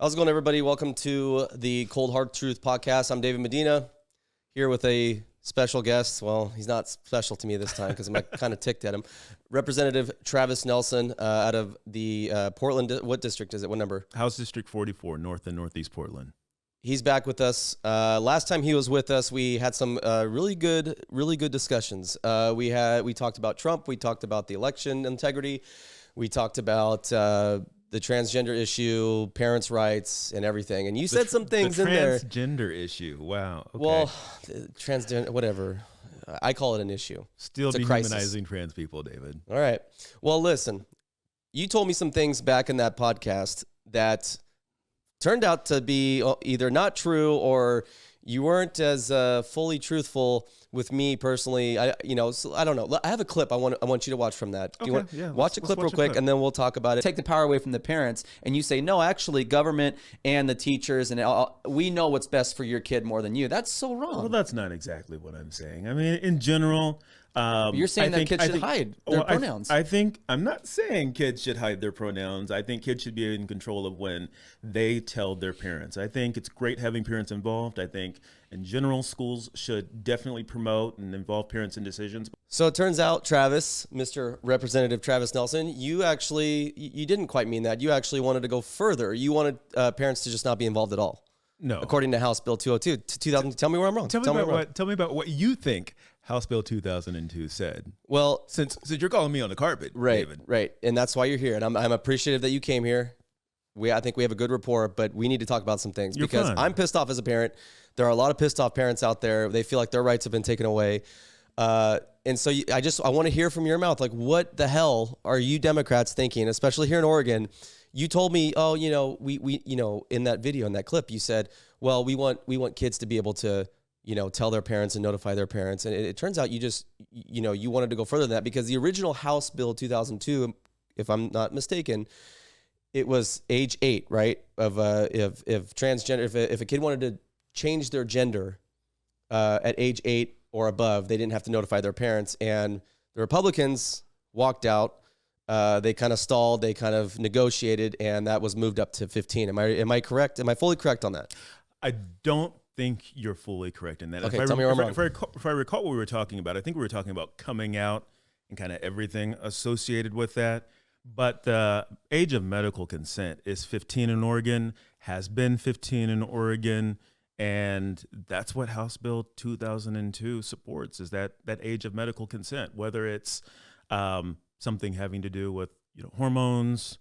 How's it going, everybody? Welcome to the Cold Hard Truth podcast. I'm David Medina, here with a special guest. Well, he's not special to me this time because I'm kind of ticked at him. Representative Travis Nelson out of the Portland. What district is it? What number? House District 44, North and Northeast Portland. He's back with us. Last time he was with us, we had some really good discussions. We talked about Trump. We talked about the election integrity. We talked about the transgender issue, parents' rights, and everything. And you said some things in there. Transgender issue. Wow. Okay. Well, transgender, whatever. I call it an issue. Still dehumanizing trans people, David. All right. Well, listen, you told me some things back in that podcast that turned out to be either not true or you weren't as fully truthful with me personally. So I don't know. I have a clip I want you to watch from that. Do you want watch a clip real quick, and then we'll talk about it. Take the power away from the parents, and you say, no, actually, government and the teachers, and we know what's best for your kid more than you. That's so wrong. Well, that's not exactly what I'm saying. I mean, in general... You're saying that kids should hide their pronouns. I'm not saying kids should hide their pronouns. I think kids should be in control of when they tell their parents. I think it's great having parents involved. I think in general, schools should definitely promote and involve parents in decisions. So it turns out, Travis, Mr. Representative Travis Nelson, you didn't quite mean that. You actually wanted to go further. You wanted parents to just not be involved at all. No. According to House Bill 202. 2000, tell me where I'm wrong. Tell me about what you think House Bill 2002 said. Well, since you're calling me on the carpet, right, David. Right, and that's why you're here, and I'm appreciative that you came here. I think we have a good rapport, but we need to talk about some things because I'm pissed off as a parent. There are a lot of pissed off parents out there. They feel like their rights have been taken away, and so I want to hear from your mouth, like, what the hell are you Democrats thinking, especially here in Oregon? You told me, we in that video, in that clip, you said, well, we want kids to be able to, tell their parents and notify their parents. And it turns out you wanted to go further than that because the original House Bill 2002, if I'm not mistaken, it was age 8, right? If transgender, if a kid wanted to change their gender at age 8 or above, they didn't have to notify their parents. And the Republicans walked out. They kind of stalled, they kind of negotiated, and that was moved up to 15. Am I correct? Am I fully correct on that? I don't think you're fully correct in that. Okay, tell me where I'm wrong. If I recall what we were talking about, I think we were talking about coming out and kind of everything associated with that. But the age of medical consent is 15 in Oregon, has been 15 in Oregon, and that's what House Bill 2002 supports, is that age of medical consent, whether it's something having to do with hormones,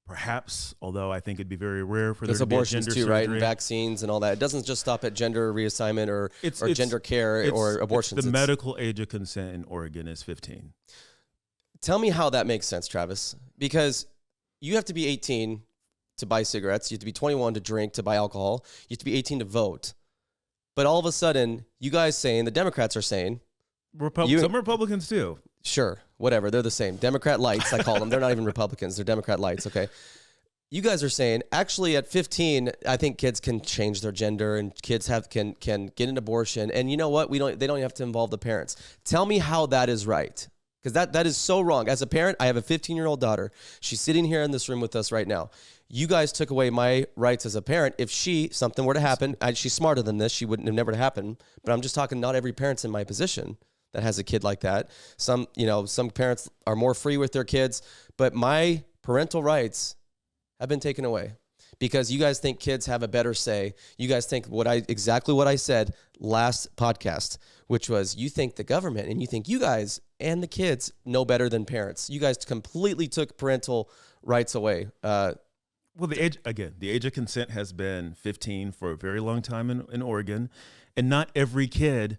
perhaps, although I think it'd be very rare for there to be abortions gender too, surgery. right? And vaccines and all that. It doesn't just stop at gender reassignment or gender care or abortions. The medical age of consent in Oregon is 15. Tell me how that makes sense, Travis, because you have to be 18 to buy cigarettes. You have to be 21 to drink, to buy alcohol. You have to be 18 to vote. But all of a sudden, you guys saying, the Democrats are saying, some Republicans too. Sure, whatever. They're the same. Democrat lights, I call them. They're not even Republicans. They're Democrat lights, okay? You guys are saying, actually, at 15, I think kids can change their gender and kids can get an abortion. And you know what? They don't have to involve the parents. Tell me how that is right. Because that is so wrong. As a parent, I have a 15-year-old daughter. She's sitting here in this room with us right now. You guys took away my rights as a parent. If something were to happen, she's smarter than this. She wouldn't have never happened. But I'm just talking, not every parent's in my position that has a kid like that. Some parents are more free with their kids, but my parental rights have been taken away because you guys think kids have a better say. You guys think exactly what I said last podcast, which was you think the government and you think you guys and the kids know better than parents. You guys completely took parental rights away. Well, the age of consent has been 15 for a very long time in Oregon, and not every kid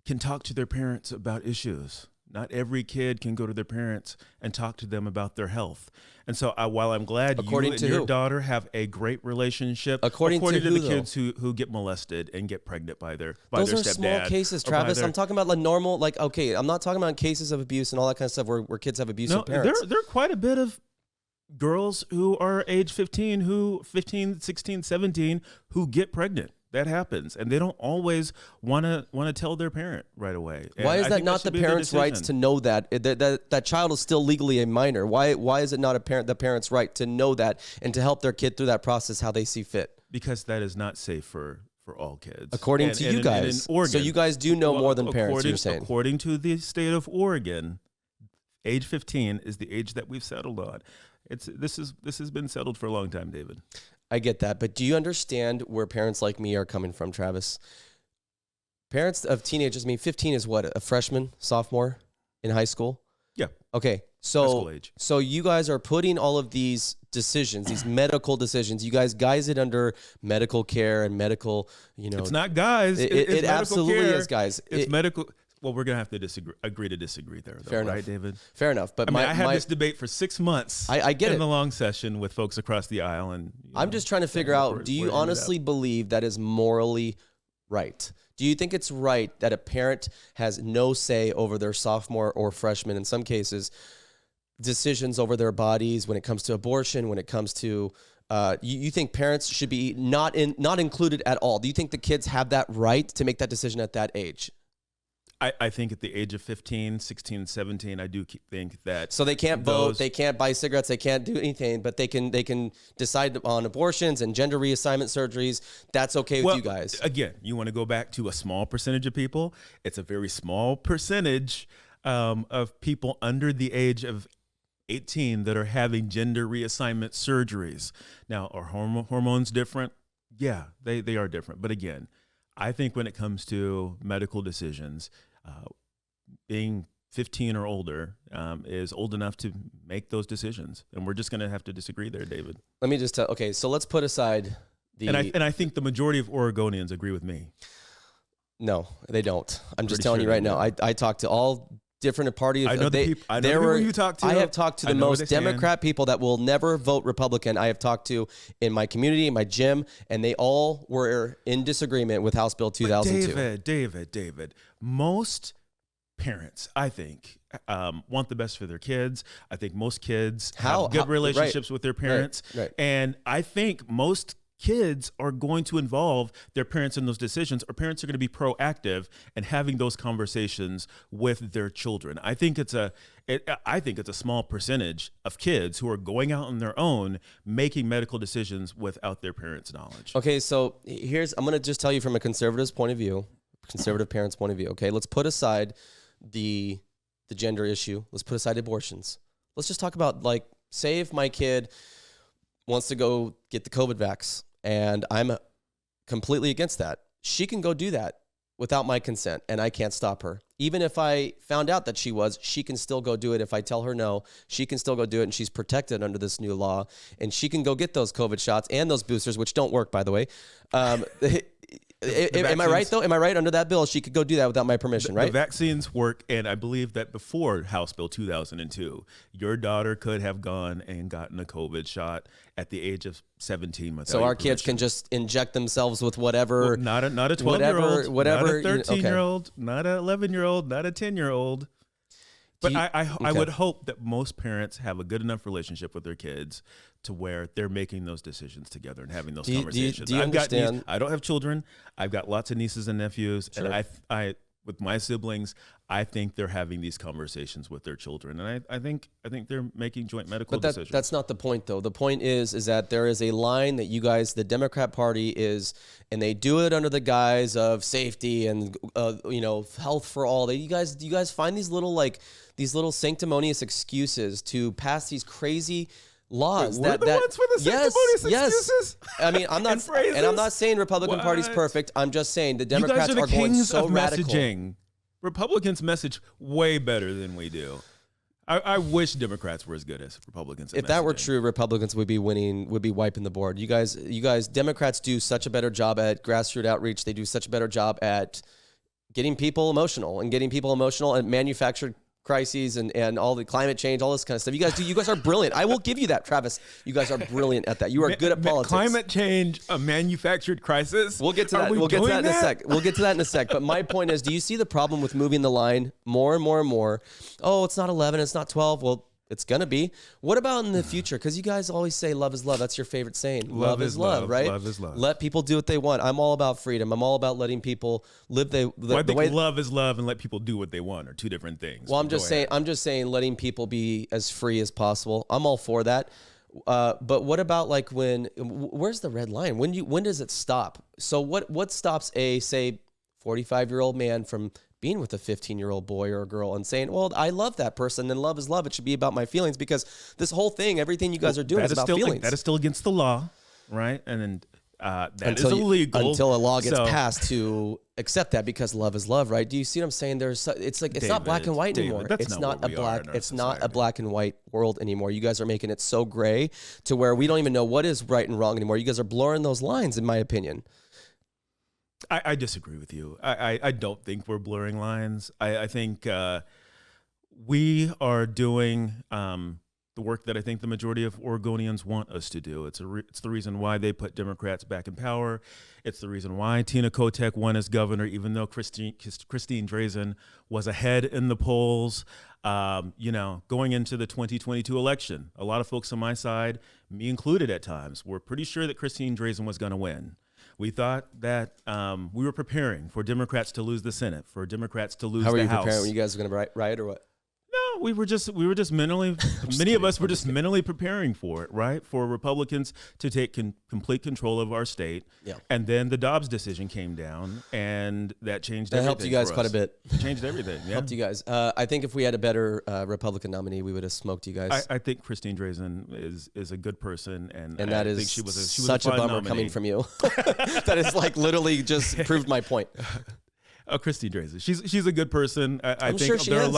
can talk to their parents about issues. Not every kid can go to their parents and talk to them about their health. And so while I'm glad you and your daughter have a great relationship, according to the kids who get molested and get pregnant by their stepdad. Those are small cases, Travis. I'm talking about normal, I'm not talking about cases of abuse and all that kind of stuff where kids have abusive parents. There are quite a bit of girls who are age 15, 16, 17, who get pregnant That happens, and they don't always want to tell their parent right away. And why is I that think not the should be their parent's rights to decision. know that? That child is still legally a minor? Why is it not the parent's right to know that and to help their kid through that process how they see fit? Because that is not safe for all kids. According to you guys. in Oregon, So you guys do know more than parents, you're saying. According to the state of Oregon, age 15 is the age that we've settled on. This has been settled for a long time, David. I get that, but do you understand where parents like me are coming from, Travis? Parents of teenagers, 15 is what, a freshman, sophomore in high school? Yeah. Okay, High school age. so you guys are putting all of these decisions, these medical decisions, you guys guise it under medical care and medical, It's not guys. It's it medical absolutely care. is, guys. It's medical. Well, we're gonna have to agree to disagree there, though, Fair enough. right, David? Fair enough, but I had this debate for 6 months. I get in it. the long session with folks across the aisle, and I'm just trying to figure out, do you honestly believe that is morally right? Do you think it's right that a parent has no say over their sophomore or freshman, in some cases, decisions over their bodies when it comes to abortion, when it comes to, you think parents should be not included at all? Do you think the kids have that right to make that decision at that age? I think at the age of 15, 16, 17, I do think that. So they can't vote, they can't buy cigarettes, they can't do anything, but they can decide on abortions and gender reassignment surgeries. That's okay with you guys. Again, you want to go back to a small percentage of people. It's a very small percentage of people under the age of 18 that are having gender reassignment surgeries. Now, are hormones different? Yeah, they are different. But again, I think when it comes to medical decisions, being 15 or older is old enough to make those decisions. And we're just going to have to disagree there, David. Let me just tell, okay, so let's put aside the... And I think the majority of Oregonians agree with me. No, they don't. I'm just Pretty telling sure you right they now. I talked to all different parties. I know the people. I know who you talk to. I have talked to the most Democrat people that will never vote Republican. I have talked to in my community, in my gym, and they all were in disagreement with House Bill 2002. But David, most parents, I think, want the best for their kids. I think most kids have good relationships with their parents. Right. And I think most kids are going to involve their parents in those decisions, or parents are going to be proactive and having those conversations with their children. I think it's a small percentage of kids who are going out on their own, making medical decisions without their parents' knowledge. Okay, so I'm going to just tell you from a conservative parent's point of view. Okay, let's put aside the gender issue. Let's put aside abortions. Let's just talk about, like, say if my kid wants to go get the COVID vax, and I'm completely against that. She can go do that without my consent, and I can't stop her. Even if I found out that she can still go do it. If I tell her no, she can still go do it, and she's protected under this new law, and she can go get those COVID shots and those boosters, which don't work, by the way. Am I right, though? Am I right? Under that bill, she could go do that without my permission, right? The vaccines work, and I believe that before House Bill 2002, your daughter could have gone and gotten a COVID shot at the age of 17 without So our permission. kids can just inject themselves with whatever. Well, not a 12-year-old, whatever, not a 13-year-old, not a 11-year-old, not a 10-year-old. But I would hope that most parents have a good enough relationship with their kids to where they're making those decisions together and having those conversations. Do you understand? I don't have children. I've got lots of nieces and nephews, Sure. and I with my siblings, I think they're having these conversations with their children, and I think they're making joint medical decisions. That's not the point, though. The point is that there is a line that you guys, the Democrat Party, is, and they do it under the guise of safety and health for all. Do you guys find these little sanctimonious excuses to pass these crazy laws? Wait, we're the ones with the sanctimonious excuses? I mean, I'm not, and I'm not saying Republican Party's perfect. I'm just saying the Democrats you guys are the going kings so of radical. Messaging. Republicans message way better than we do. I wish Democrats were as good as Republicans. If that were true, Republicans would be winning, would be wiping the board. You guys, Democrats do such a better job at grassroots outreach. They do such a better job at getting people emotional and manufactured crises and all the climate change, all this kind of stuff. You guys are brilliant. I will give you that, Travis. You guys are brilliant at that. You are good at politics. Climate change, a manufactured crisis. We'll get to that. We'll get to that in a sec. We'll get to that in a sec. But my point is, do you see the problem with moving the line more and more and more? Oh, it's not 11, it's not 12. Well, It's going to be. What about in the future? Because you guys always say love is love. That's your favorite saying. Love is love, right? Love is love. Let people do what they want. I'm all about freedom. I'm all about letting people live the way. Love is love and let people do what they want are two different things. Well, I'm just saying letting people be as free as possible. I'm all for that. But what about like where's the red line? When does it stop? So what stops a, say, 45-year-old man from being with a 15-year-old boy or a girl and saying, well, I love that person and love is love. It should be about my feelings, because this whole thing, everything you guys are doing is about feelings. That is still against the law, right? And then that is illegal. Until a law gets passed to accept that, because love is love, right? Do you see what I'm saying? It's not black and white anymore. It's not a black and white world anymore. You guys are making it so gray to where we don't even know what is right and wrong anymore. You guys are blurring those lines, in my opinion. I disagree with you. I don't think we're blurring lines. I think we are doing the work that I think the majority of Oregonians want us to do. It's the reason why they put Democrats back in power. It's the reason why Tina Kotek won as governor, even though Christine Drazen was ahead in the polls. Going into the 2022 election, a lot of folks on my side, me included at times, were pretty sure that Christine Drazen was going to win. We thought that we were preparing for Democrats to lose the Senate, for Democrats to lose the House. How were you preparing? Were you guys going to riot or what? No, we were just mentally, many of us were just mentally preparing for it, right? For Republicans to take complete control of our state. Yeah. And then the Dobbs decision came down, and that changed everything. That helped you guys quite a bit. It changed everything, yeah. Helped you guys. I think if we had a better Republican nominee, we would have smoked you guys. I think Christine Drazen is a good person, and that is think she was such a bummer nominee. Coming from you. That is like literally just proved my point. Christine Drazen. She's a good person. I think sure she there are is.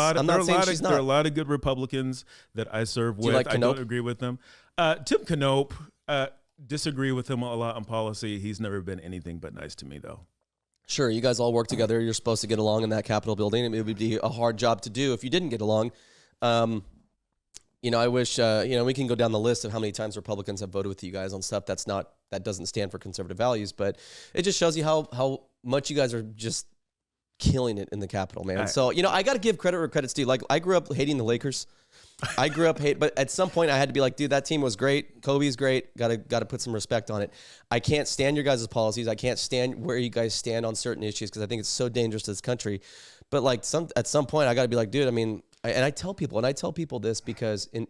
there are a lot of good Republicans that I serve with. Like I don't agree with them. Tim Knopp, disagree with him a lot on policy. He's never been anything but nice to me, though. Sure, you guys all work together. You're supposed to get along in that Capitol building. It would be a hard job to do if you didn't get along. I wish we can go down the list of how many times Republicans have voted with you guys on stuff that doesn't stand for conservative values, but it just shows you how much you guys are just killing it in the Capitol, man. So, I got to give credit where credit's due. Like, I grew up hating the Lakers. But at some point I had to be like, dude, that team was great. Kobe's great. Got to put some respect on it. I can't stand your guys' policies. I can't stand where you guys stand on certain issues, because I think it's so dangerous to this country. But like at some point I got to be like, dude, I mean, I tell people this because in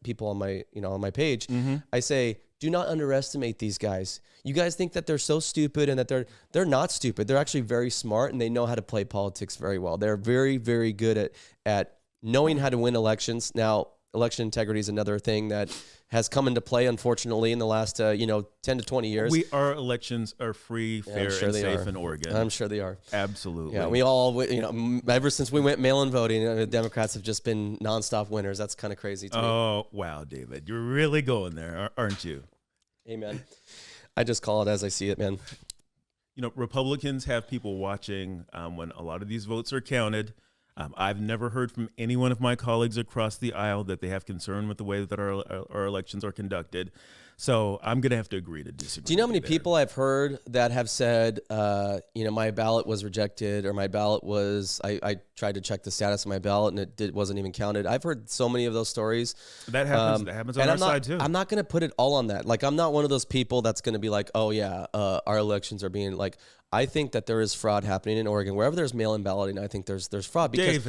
people on my page, mm-hmm. I say, do not underestimate these guys. You guys think that they're so stupid, and that they're not stupid. They're actually very smart, and they know how to play politics very well. They're very, very good at knowing how to win elections. Now, election integrity is another thing that has come into play, unfortunately, in the last 10 to 20 years. Our elections are free, fair, and safe in Oregon. I'm sure they are. Absolutely. Yeah, we all, ever since we went mail-in voting, the Democrats have just been nonstop winners. That's kind of crazy to me. Oh, wow, David. You're really going there, aren't you? Amen. I just call it as I see it, man. Republicans have people watching when a lot of these votes are counted. I've never heard from any one of my colleagues across the aisle that they have concern with the way that our elections are conducted. So I'm going to have to agree to disagree. Do you know how many people I've heard that have said, my ballot was rejected, or my ballot was, I tried to check the status of my ballot and it wasn't even counted. I've heard so many of those stories. That happens on our side too. I'm not going to put it all on that. Like, I'm not one of those people that's going to be like, oh yeah, our elections are being like, I think that there is fraud happening in Oregon. Wherever there's mail-in balloting, I think there's fraud. Because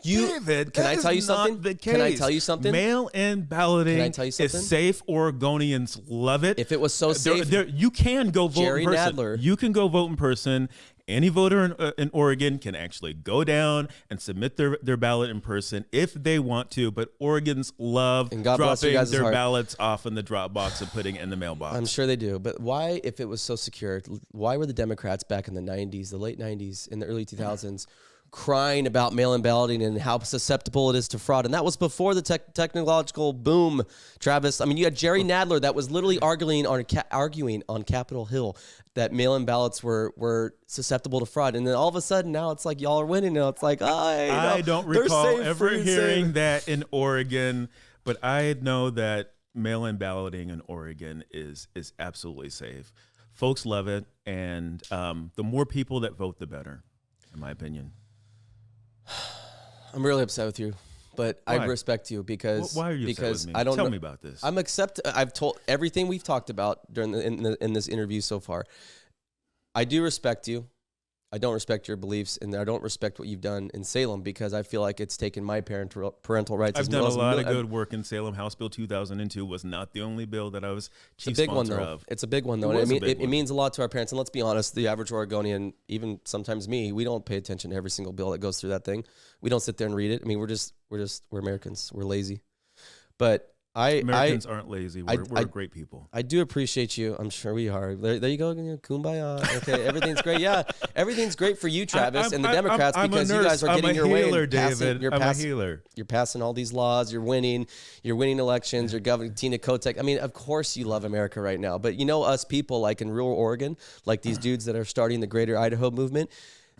David, can I tell you something? Can I tell you something? Mail-in balloting is safe. Oregonians love it. If it was so safe, you can go vote Jerry in person. Nadler. You can go vote in person. Any voter in Oregon can actually go down and submit their ballot in person if they want to, but Oregons love dropping their ballots off in the drop box and putting it in the mailbox. I'm sure they do, but why, if it was so secure, why were the Democrats back in the 90s, the late 90s, in the early 2000s, crying about mail-in balloting and how susceptible it is to fraud? And that was before the technological boom, Travis. I mean, you had Jerry Nadler that was literally arguing on Capitol Hill that mail-in ballots were susceptible to fraud. And then all of a sudden now it's like y'all are winning. Now it's like, I don't recall ever hearing that in Oregon, but I know that mail-in balloting in Oregon is absolutely safe. Folks love it, and the more people that vote, the better, in my opinion. I'm really upset with you. but Why? I respect you because Why are you upset with me? I don't Tell know, me about this. I've told everything we've talked about during in this interview so far. I do respect you. I don't respect your beliefs, and I don't respect what you've done in Salem because I feel like it's taken my parental rights. I've done a lot of good work in Salem. House Bill 2002 was not the only bill that I was chief sponsor of. It's a big one, though. It means a lot to our parents. And let's be honest, the average Oregonian, even sometimes me, we don't pay attention to every single bill that goes through that thing. We don't sit there and read it. I mean, we're Americans. We're lazy. But Americans aren't lazy. We're great people. I do appreciate you. I'm sure we are. There you go. Kumbaya. Okay, everything's great. Yeah, everything's great for you, Travis, and the Democrats because you guys are getting your way. You're passing all these laws. You're winning elections. You're governing Tina Kotek. I mean, of course you love America right now. But you know us people like in rural Oregon, like these dudes that are starting the Greater Idaho movement,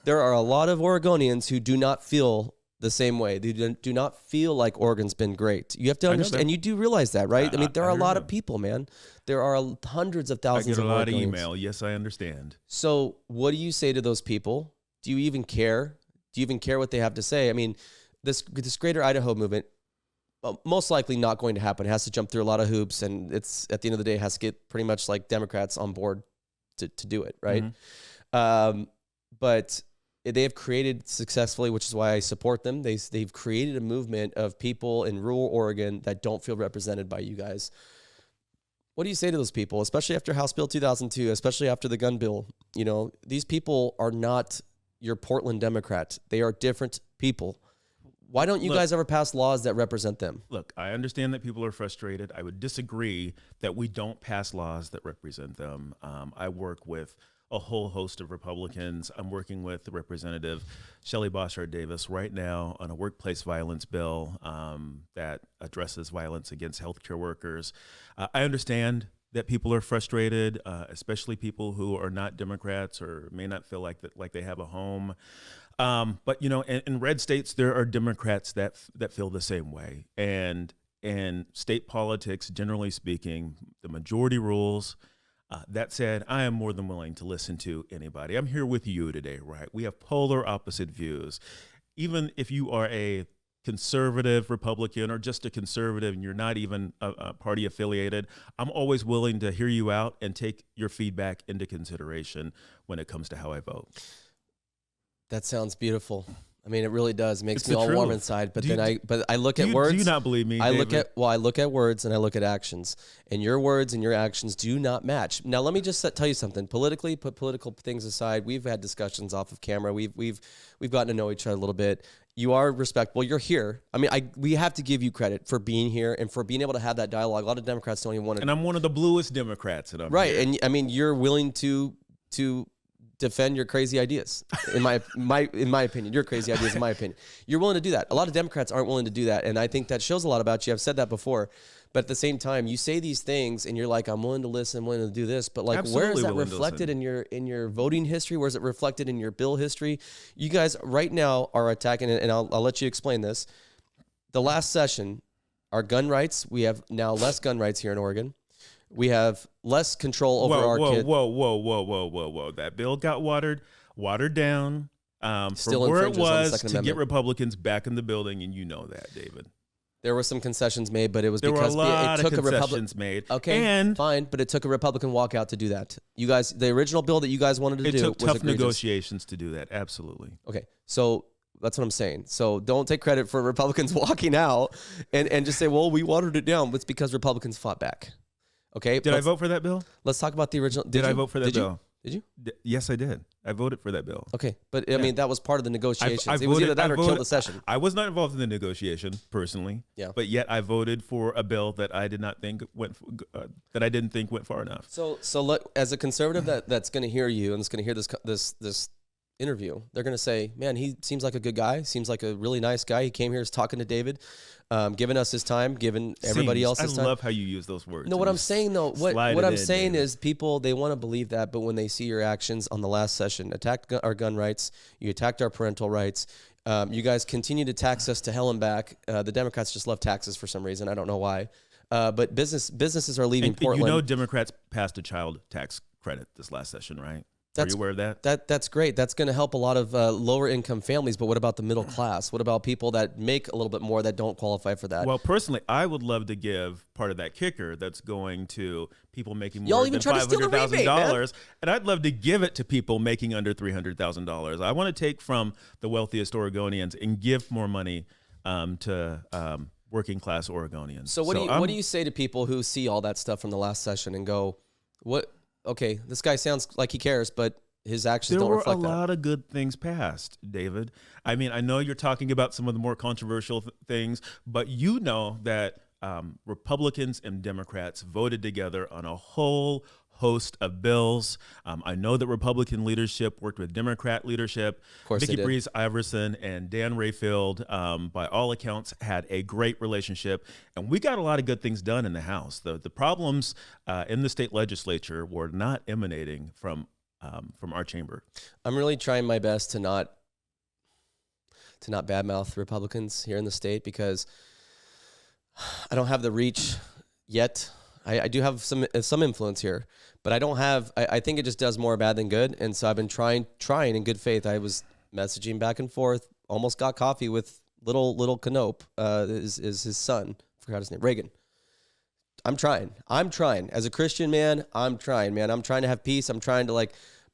there are a lot of Oregonians who do not feel the same way. They do not feel like Oregon's been great. You have to understand, and you do realize that, right? I mean, there are a lot of people, man. There are hundreds of thousands of Oregonians. I get a lot of email. Yes, I understand. So what do you say to those people? Do you even care? Do you even care what they have to say? I mean, this Greater Idaho movement, most likely not going to happen. It has to jump through a lot of hoops, and it's at the end of the day, it has to get pretty much like Democrats on board to do it, right? Mm-hmm. But they have created successfully, which is why I support them. They've created a movement of people in rural Oregon that don't feel represented by you guys. What do you say to those people, especially after House Bill 2002, especially after the gun bill? You know, these people are not your Portland Democrat. They are different people. Why don't you guys ever pass laws that represent them? Look, I understand that people are frustrated. I would disagree that we don't pass laws that represent them. I work with a whole host of Republicans. I'm working with Representative Shelley Bossard Davis right now on a workplace violence bill that addresses violence against healthcare workers. I understand that people are frustrated, especially people who are not Democrats or may not feel like they have a home. But you know, in red states, there are Democrats that feel the same way. And state politics, generally speaking, the majority rules. That said, I am more than willing to listen to anybody. I'm here with you today, right? We have polar opposite views. Even if you are a conservative Republican or just a conservative and you're not even a party affiliated, I'm always willing to hear you out and take your feedback into consideration when it comes to how I vote. That sounds beautiful. I mean, it really does. It makes me all warm inside. But I look at words. Do you not believe me? I look at words and I look at actions, and your words and your actions do not match. Now, let me just tell you something. Politically, put political things aside. We've had discussions off of camera. We've gotten to know each other a little bit. You are respectable. You're here. I mean, we have to give you credit for being here and for being able to have that dialogue. A lot of Democrats don't even want to. And I'm one of the bluest Democrats. And I'm right. Here. And I mean, you're willing to defend your crazy ideas. In my opinion, your crazy ideas, in my opinion, you're willing to do that. A lot of Democrats aren't willing to do that, and I think that shows a lot about you. I've said that before, but at the same time, you say these things, and you're like, "I'm willing to listen, I'm willing to do this," but like, Absolutely, where is that reflected in your voting history? Where is it reflected in your bill history? You guys right now are attacking it, and I'll let you explain this. The last session, our gun rights. We have now less gun rights here in Oregon. We have less control over our kids. Whoa. That bill got watered down Still from where it was to get Republicans back in the building, and you know that, David. There were some concessions made, but it was because there were a lot it took of concessions made. Okay, and fine, but it took a Republican walkout to do that. You guys, the original bill that you guys wanted to do, it took tough egregious. negotiations to do that. Absolutely. Okay, so that's what I'm saying. So don't take credit for Republicans walking out and just say, well, we watered it down. It's because Republicans fought back. Okay. Did I vote for that bill? Let's talk about the original. Did I vote for that bill? Did you? Yes, I did. I voted for that bill. Okay. But I mean, that was part of the negotiations. It was either that or kill the session. I was not involved in the negotiation personally. Yeah. But yet I voted for a bill that I did not think went far enough. So look, as a conservative that's going to hear you and is going to hear this interview, they're going to say, man, he seems like a good guy. Seems like a really nice guy. He came here, is talking to David, giving us his time, giving everybody else his time. I love how you use those words. No, what I'm saying though, what I'm saying is people, they want to believe that, but when they see your actions on the last session, attacked our gun rights, you attacked our parental rights, you guys continue to tax us to hell and back. The Democrats just love taxes for some reason. I don't know why. But businesses are leaving Portland. You know, Democrats passed a child tax credit this last session, right? Are you aware of that? That's great. That's going to help a lot of lower income families. But what about the middle class? What about people that make a little bit more that don't qualify for that? Well, personally, I would love to give part of that kicker that's going to people making more Y'all than even try to steal the rebate, $500,000, and I'd love to give it to people making under $300,000. I want to take from the wealthiest Oregonians and give more money to working class Oregonians. So what do you say to people who see all that stuff from the last session and go, what? Okay, this guy sounds like he cares, but his actions don't reflect that. There were a lot of good things passed, David. I mean, I know you're talking about some of the more controversial things, but you know that Republicans and Democrats voted together on a whole host of bills. I know that Republican leadership worked with Democrat leadership. Of course Vicky they did. Breeze Iverson and Dan Rayfield, by all accounts, had a great relationship, and we got a lot of good things done in the House. The problems in the state legislature were not emanating from our chamber. I'm really trying my best to not badmouth Republicans here in the state because I don't have the reach yet. I do have some influence here, but I don't have. I think it just does more bad than good, and so I've been trying in good faith. I was messaging back and forth, almost got coffee with little Canope, is his son. I forgot his name, Reagan. I'm trying as a Christian man. I'm trying to have peace. I'm trying to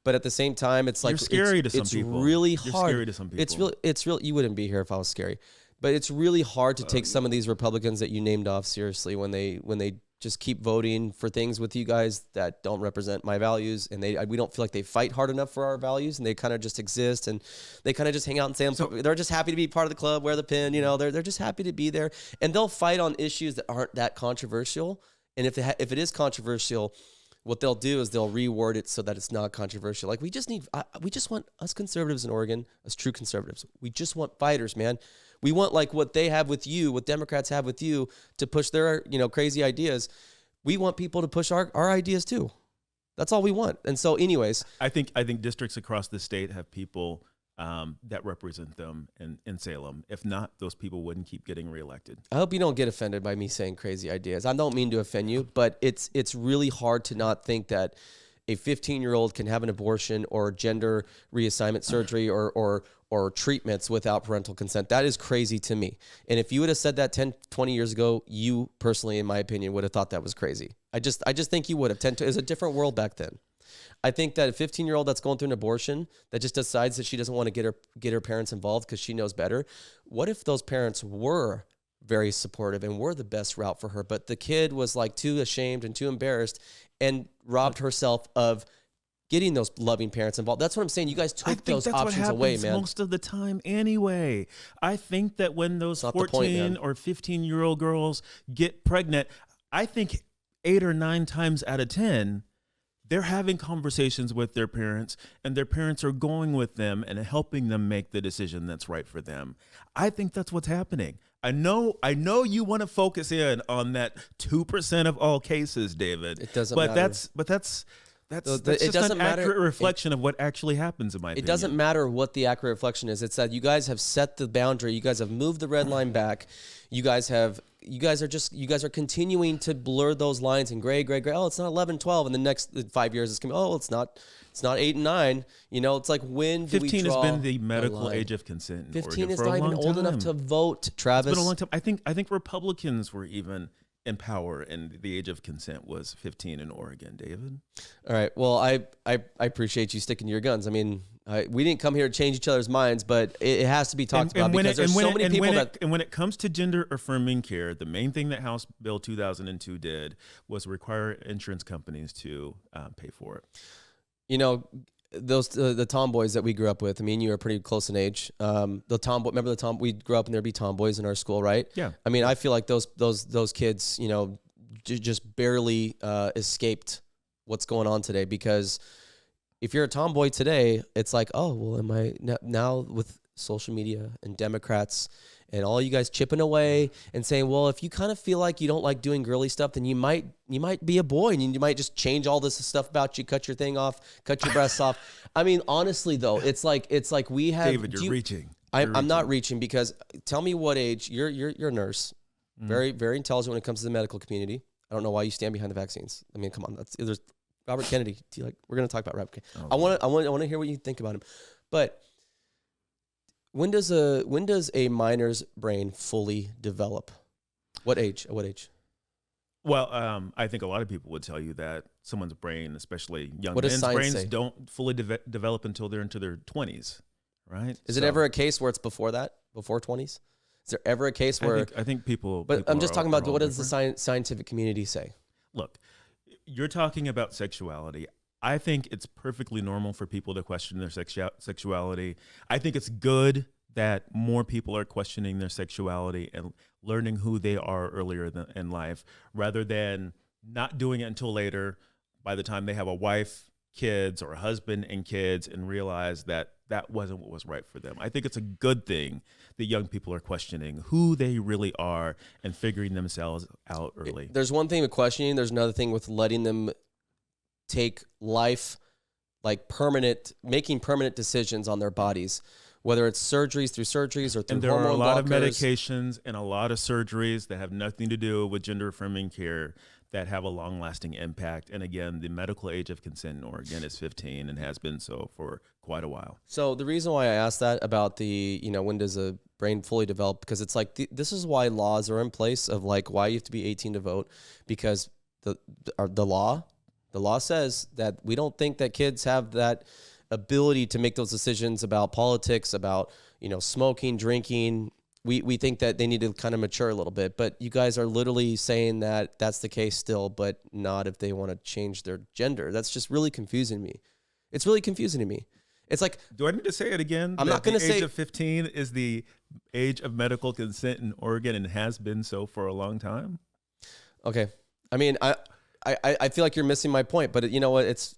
but at the same time, it's like you're scary to some people. It's really You're hard. scary to some people. It's real. You wouldn't be here if I was scary, but it's really hard to take some of these Republicans that you named off seriously when they just keep voting for things with you guys that don't represent my values, and we don't feel like they fight hard enough for our values, and they kind of just exist, and they kind of just hang out and say they're just happy to be part of the club, wear the pin, they're just happy to be there, and they'll fight on issues that aren't that controversial, and if it is controversial, what they'll do is they'll reword it so that it's not controversial. Like we just want us conservatives in Oregon, us true conservatives. We just want fighters, man. We want like what they have with you, what Democrats have with you to push their, crazy ideas. We want people to push our ideas too. That's all we want. And so anyways, I think districts across the state have people that represent them in Salem. If not, those people wouldn't keep getting reelected. I hope you don't get offended by me saying crazy ideas. I don't mean to offend you, but it's really hard to not think that a 15-year-old can have an abortion or gender reassignment surgery or treatments without parental consent. That is crazy to me. And if you would have said that 10, 20 years ago, you personally, in my opinion, would have thought that was crazy. I just think you would have. It was a different world back then. I think that a 15-year-old that's going through an abortion that just decides that she doesn't want to get her parents involved because she knows better. What if those parents were very supportive and were the best route for her, but the kid was like too ashamed and too embarrassed and robbed herself of getting those loving parents involved? That's what I'm saying. You guys took those options away, man. Most of the time anyway. I think that when those 14 or 15-year-old girls get pregnant, I think 8 or 9 times out of 10, they're having conversations with their parents, and their parents are going with them and helping them make the decision that's right for them. I think that's what's happening. I know you want to focus in on that 2% of all cases, David. It doesn't matter. That's just an accurate reflection of what actually happens, in my opinion. It doesn't matter what the accurate reflection is. It's that you guys have set the boundary. You guys have moved the red line back. You guys are continuing to blur those lines in gray. Oh, it's not 11, 12. And the next 5 years it's going to be, oh, it's not 8 and 9. It's like, when do we draw 15 has been the medical age of consent in 15 Oregon is for a not even long old time. enough to vote, Travis. It's been a long time. I think Republicans were even in power, and the age of consent was 15 in Oregon, David. All right. Well, I appreciate you sticking to your guns. I mean, we didn't come here to change each other's minds, but it has to be talked about because there's so many people that... And when it comes to gender-affirming care, the main thing that House Bill 2002 did was require insurance companies to pay for it. Those the tomboys that we grew up with. I mean, you were pretty close in age. We grew up and there'd be tomboys in our school, right? Yeah. I mean, I feel like those kids, just barely escaped what's going on today, because if you're a tomboy today, it's like, oh, well, am I now with social media and Democrats and all you guys chipping away and saying, well, if you kind of feel like you don't like doing girly stuff, then you might be a boy, and you might just change all this stuff about you, cut your thing off, cut your breasts off. I mean, honestly though, it's like we have... David, you're reaching. I'm not reaching, because tell me what age. You're a nurse, very, very intelligent when it comes to the medical community. I don't know why you stand behind the vaccines. I mean, come on, Robert Kennedy. Do you like? We're gonna talk about Robert Kennedy. Oh, I want to hear what you think about him. But when does a minor's brain fully develop? What age? At what age? Well, I think a lot of people would tell you that someone's brain, especially young What does men's science brains, say? don't fully develop until they're into their 20s, right? Is it ever a case where it's before that, before 20s? Is there ever a case where? I think people. But people I'm just talking are about all what does the different. scientific community say? Look, you're talking about sexuality. I think it's perfectly normal for people to question their sexuality. I think it's good that more people are questioning their sexuality and learning who they are earlier in life, rather than not doing it until later, by the time they have a wife, kids, or a husband and kids, and realize that that wasn't what was right for them. I think it's a good thing that young people are questioning who they really are and figuring themselves out early. There's one thing with questioning. There's another thing with letting them take life, like making permanent decisions on their bodies, whether it's surgeries or through And there are a hormone lot of blockers. medications and a lot of surgeries that have nothing to do with gender affirming care that have a long-lasting impact. And again, the medical age of consent in Oregon is 15 and has been so for quite a while. So the reason why I asked that about when does a brain fully develop, because it's like this is why laws are in place of like why you have to be 18 to vote, because the law says that we don't think that kids have that ability to make those decisions about politics, about smoking, drinking. We think that they need to kind of mature a little bit, but you guys are literally saying that that's the case still, but not if they want to change their gender. That's just really confusing me. It's really confusing to me. It's like, do I need to say it again? I'm not going to say the age of 15 is the age of medical consent in Oregon and has been so for a long time. Okay. I mean, I feel like you're missing my point, but you know what?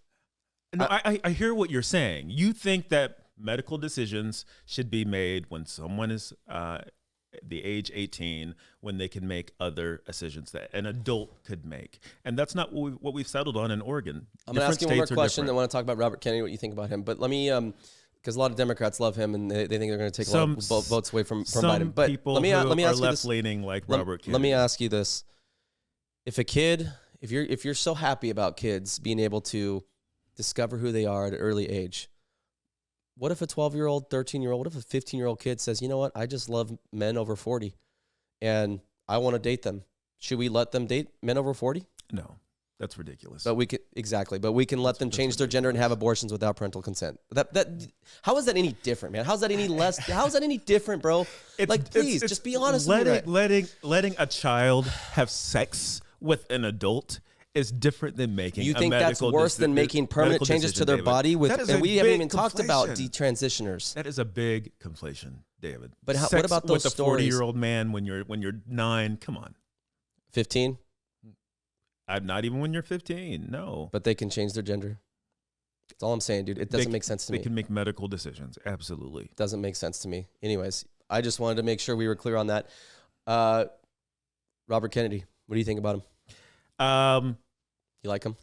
I hear what you're saying. You think that medical decisions should be made when someone is the age 18, when they can make other decisions that an adult could make. And that's not what we've settled on in Oregon. I'm going to ask you one more question. I want to talk about Robert Kennedy, what you think about him. But let me, because a lot of Democrats love him and they think they're going to take a lot of votes away from Biden. But people let me who ask are you this. left-leaning like Robert Kennedy. Let me ask you this. If a kid, if you're so happy about kids being able to discover who they are at an early age, what if a 12-year-old, 13-year-old, what if a 15-year-old kid says, you know what, I just love men over 40 and I want to date them? Should we let them date men over 40? No, that's ridiculous. But we can let them change their gender and have abortions without parental consent. How is that any different, man? How's that any less? How's that any different, bro? Please, just be honest with me. Letting a child have sex with an adult is different than making. You think that's worse than making permanent changes to their body and we haven't even talked about detransitioners. That is a big conflation, David. But what about those with stories? a 40-year-old man when you're 9? Come on. 15? Not even when you're 15. No. But they can change their gender. That's all I'm saying, dude. It doesn't make sense to me. They can make medical decisions. Absolutely. Doesn't make sense to me. Anyways, I just wanted to make sure we were clear on that. Robert Kennedy, what do you think about him? You like him?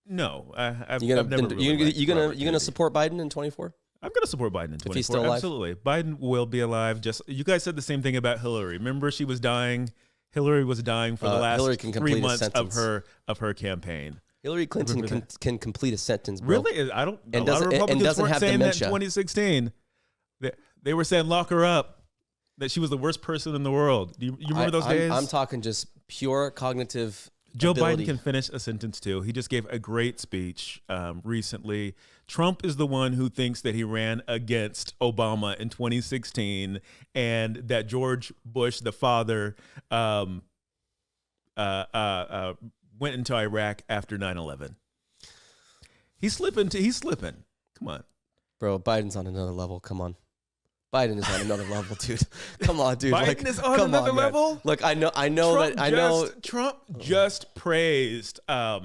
No, I've you never you gonna support Biden in 24? I'm gonna support Biden in 24. If he's still alive? Absolutely, Biden will be alive. Just you guys said the same thing about Hillary. Remember, she was dying. Hillary was dying for the last 3 months of her campaign. Hillary Clinton can complete a sentence, bro. Really? I don't. And a lot of Republicans weren't have saying dementia. that in 2016. They were saying lock her up. That she was the worst person in the world. Do you remember those days? I'm talking just pure cognitive. Joe ability. Biden can finish a sentence too. He just gave a great speech recently. Trump is the one who thinks that he ran against Obama in 2016 and that George Bush, the father, went into Iraq after 9/11. He's slipping. Come on. Bro, Biden's on another level. Come on. Biden is on another level, dude. Come on, dude. Biden is on another level? Look, I know Trump just praised not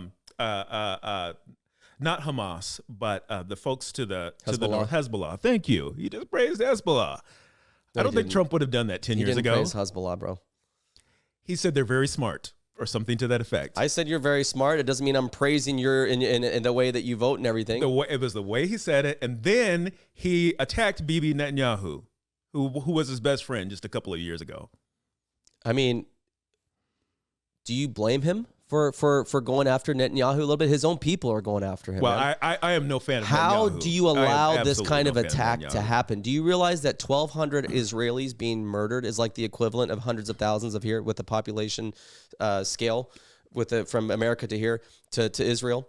Hamas, but the folks to the north, Hezbollah. Thank you. He just praised Hezbollah. No, I don't think Trump would have done that 10 years ago. He didn't praise Hezbollah, bro. He said they're very smart or something to that effect. I said you're very smart. It doesn't mean I'm praising your in the way that you vote and everything. It was the way he said it, and then he attacked Bibi Netanyahu, who was his best friend just a couple of years ago. I mean, do you blame him for going after Netanyahu a little bit. His own people are going after him. Well, I am no fan of How Netanyahu. do you allow this kind of no attack to happen? Do you realize that 1,200 Israelis being murdered is like the equivalent of hundreds of thousands of here with the population scale from America to here to Israel?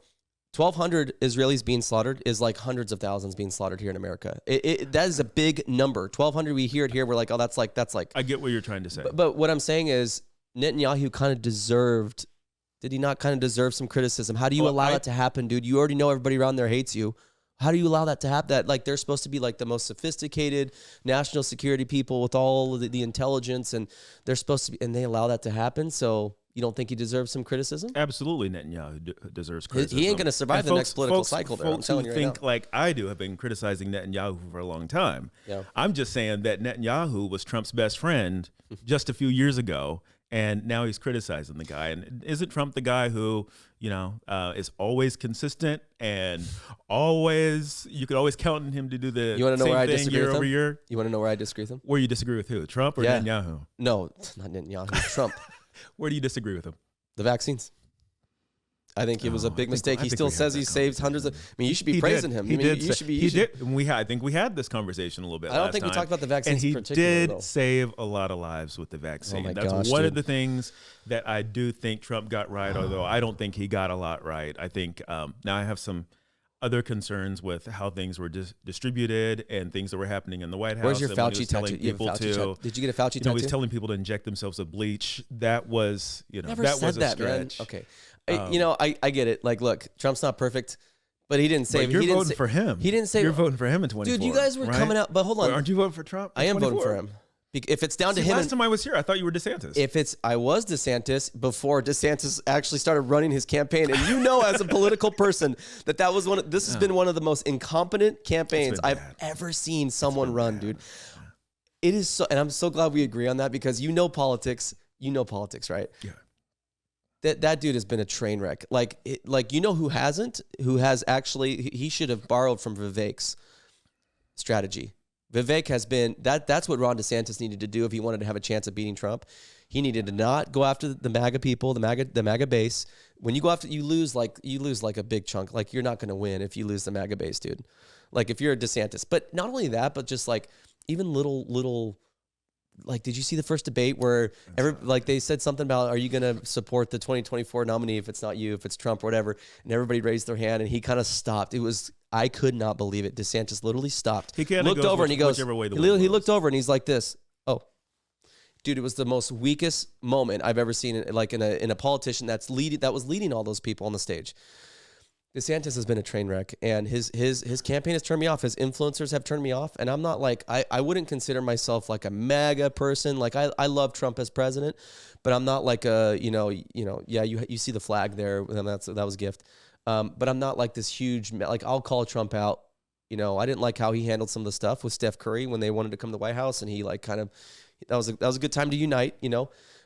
1,200 Israelis being slaughtered is like hundreds of thousands being slaughtered here in America. That is a big number. 1,200, we hear it here. We're like, oh, that's like. I get what you're trying to say. But what I'm saying is Netanyahu kind of deserved. Did he not kind of deserve some criticism? How do you allow that to happen, dude? You already know everybody around there hates you. How do you allow that to happen? That like they're supposed to be like the most sophisticated national security people with all of the intelligence, and they're supposed to be, and they allow that to happen. So you don't think he deserves some criticism? Absolutely, Netanyahu deserves criticism. He ain't going to survive the next political cycle. There, I'm telling you right now. Think like I do have been criticizing Netanyahu for a long time. Yeah. I'm just saying that Netanyahu was Trump's best friend just a few years ago, and now he's criticizing the guy. And isn't Trump the guy who, is always consistent and you could always count on him to do the same thing year over year? You want to know where I disagree with him? Where you disagree with who? Trump or Netanyahu? No, not Netanyahu. Trump. Where do you disagree with him? The vaccines. I think it was a big mistake. He still says he saved hundreds of. I mean, you should be praising him. He did. I think we had this conversation a little bit. I don't think we talked about the vaccines. And he did save a lot of lives with the vaccine. That's one of the things that I do think Trump got right. Although I don't think he got a lot right. I think now I have some other concerns with how things were distributed and things that were happening in the White House. Where's your Fauci tattoo? Did you get a Fauci tattoo? He's telling people to inject themselves with bleach. That was, Never that said was a that, stretch. Man. Okay. I get it. Like, look, Trump's not perfect, but he didn't say. But you're voting for him. He didn't say. You're voting for him in 24. Dude, you guys were coming out, but hold on. Aren't you voting for Trump? I am voting for him. If it's down to him. Last time I was here, I thought you were DeSantis. I was DeSantis before DeSantis actually started running his campaign, and as a political person, that was this has been one of the most incompetent campaigns I've ever seen someone run, dude. It is so, and I'm so glad we agree on that because politics. You know politics, right? Yeah. That dude has been a train wreck. Who hasn't? Who has actually? He should have borrowed from Vivek's strategy. Vivek has been that's what Ron DeSantis needed to do if he wanted to have a chance of beating Trump. He needed to not go after the MAGA people, the MAGA base. When you go after, you lose like a big chunk. Like you're not going to win if you lose the MAGA base, dude. Like if you're a DeSantis, but not only that, but just like even little. Like, did you see the first debate where they said something about, are you going to support the 2024 nominee if it's not you, if it's Trump or whatever? And everybody raised their hand and he kind of stopped. I could not believe it. DeSantis literally stopped. He looked over and he goes, he looked over and he's like this. Oh, dude, it was the most weakest moment I've ever seen in a politician that was leading all those people on the stage. DeSantis has been a train wreck, and his campaign has turned me off. His influencers have turned me off, and I'm not like I wouldn't consider myself like a MAGA person. Like I love Trump as president, but I'm not like you see the flag there, and that was a gift. But I'm not like this huge I'll call Trump out. I didn't like how he handled some of the stuff with Steph Curry when they wanted to come to the White House, and he that was a good time to unite.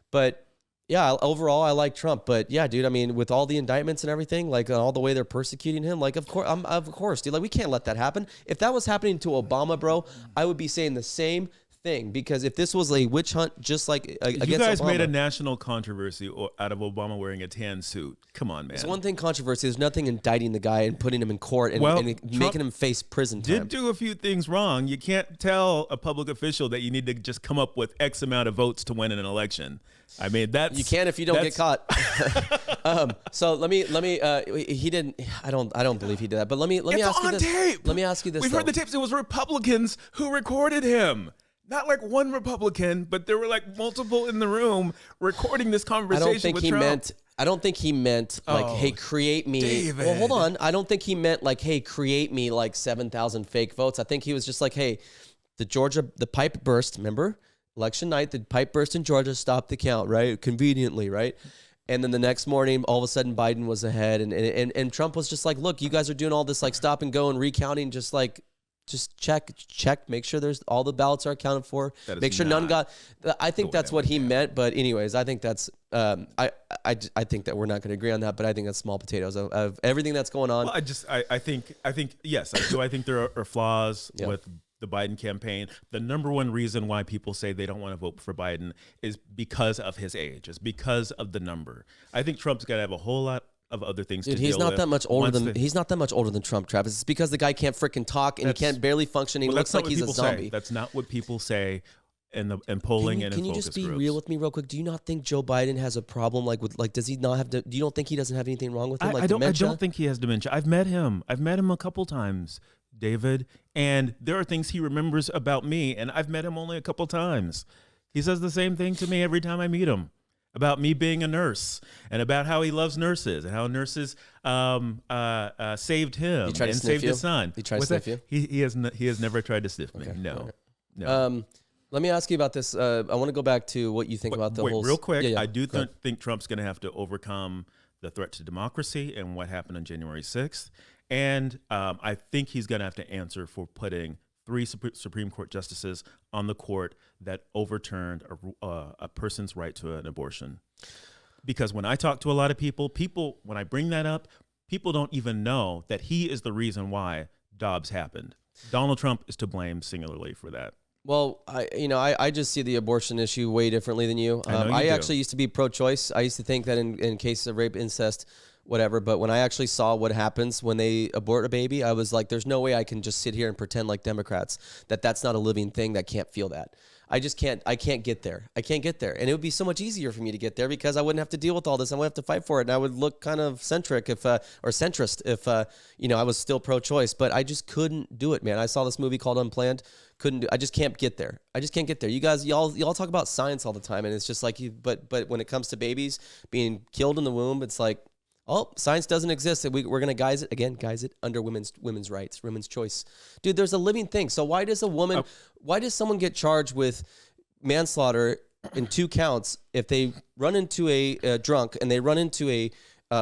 But. Yeah, overall, I like Trump, but yeah, dude, I mean, with all the indictments and everything, like all the way they're persecuting him, of course, dude, we can't let that happen. If that was happening to Obama, bro, I would be saying the same thing because if this was a witch hunt, just like against Obama. You guys made a national controversy out of Obama wearing a tan suit. Come on, man. There's one thing controversy. There's nothing indicting the guy and putting him in court and making him face prison time. Did do a few things wrong. You can't tell a public official that you need to just come up with X amount of votes to win an election. I mean, you can if you don't get caught. So let me. He didn't. I don't believe he did that. But let me ask you this. Tape. Let me ask you this. We've heard the tapes. It was Republicans who recorded him. Not like one Republican, but there were like multiple in the room recording this conversation with Trump. I don't think he meant like, hey, create me. David. Well, hold on. I don't think he meant like, hey, create me like 7,000 fake votes. I think he was just like, hey, the pipe burst, remember? Election night, the pipe burst in Georgia, stopped the count, right? Conveniently, right? And then the next morning, all of a sudden, Biden was ahead. And Trump was just like, look, you guys are doing all this like stop and go and recounting, just check, make sure all the ballots are accounted for. Make sure none got. I think that's what he meant. But anyways, I think that's. I think that we're not going to agree on that. But I think that's small potatoes of everything that's going on. Well, I think yes, I do. I think there are flaws with the Biden campaign. The number one reason why people say they don't want to vote for Biden is because of his age. It's because of the number. I think Trump's got to have a whole lot of other things to deal with. He's not that much older than Trump, Travis. It's because the guy can't freaking talk and he can't barely function. He looks like he's a zombie. That's not what people say in polling and in focus groups. Can you just be real with me real quick? Do you not think Joe Biden has a problem does he not have do you don't think he doesn't have anything wrong with him dementia? I don't think he has dementia. I've met him a couple times, David, and there are things he remembers about me, and I've met him only a couple times. He says the same thing to me every time I meet him about me being a nurse and about how he loves nurses and how nurses saved him and saved his son. He tried to sniff you? He has never tried to sniff me. No. Let me ask you about this. I want to go back to what you think about the whole... Real quick, I do think Trump's going to have to overcome the threat to democracy and what happened on January 6th. And I think he's going to have to answer for putting 3 Supreme Court justices on the court that overturned a person's right to an abortion. Because when I talk to a lot of people, when I bring that up, people don't even know that he is the reason why Dobbs happened. Donald Trump is to blame singularly for that. Well, I just see the abortion issue way differently than you. I actually used to be pro-choice. I used to think that in cases of rape, incest, whatever. But when I actually saw what happens when they abort a baby, I was like, there's no way I can just sit here and pretend like Democrats that that's not a living thing that can't feel that. I just can't. I can't get there. I can't get there. And it would be so much easier for me to get there because I wouldn't have to deal with all this. I wouldn't have to fight for it. And I would look kind of centric or centrist if I was still pro-choice. But I just couldn't do it, man. I saw this movie called Unplanned. I just can't get there. I just can't get there. You guys, y'all talk about science all the time, and it's just like but when it comes to babies being killed in the womb, it's like, oh, science doesn't exist. We're going to guise it under women's rights, women's choice. Dude, there's a living thing. So why does someone get charged with manslaughter in 2 counts if they run into a drunk and they run into a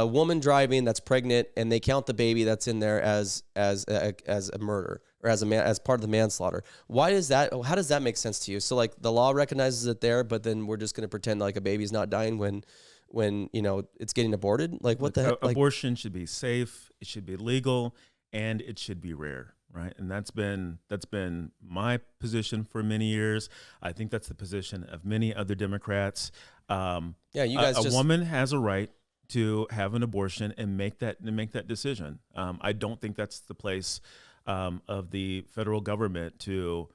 woman driving that's pregnant and they count the baby that's in there as a murder or as part of the manslaughter? Why is that? How does that make sense to you? So like the law recognizes it there, but then we're just going to pretend like a baby's not dying when it's getting aborted? Like what the heck? Abortion should be safe, it should be legal, and it should be rare, right? And that's been my position for many years. I think that's the position of many other Democrats. You guys a woman has a right to have an abortion and make that decision. I don't think that's the place of the federal government to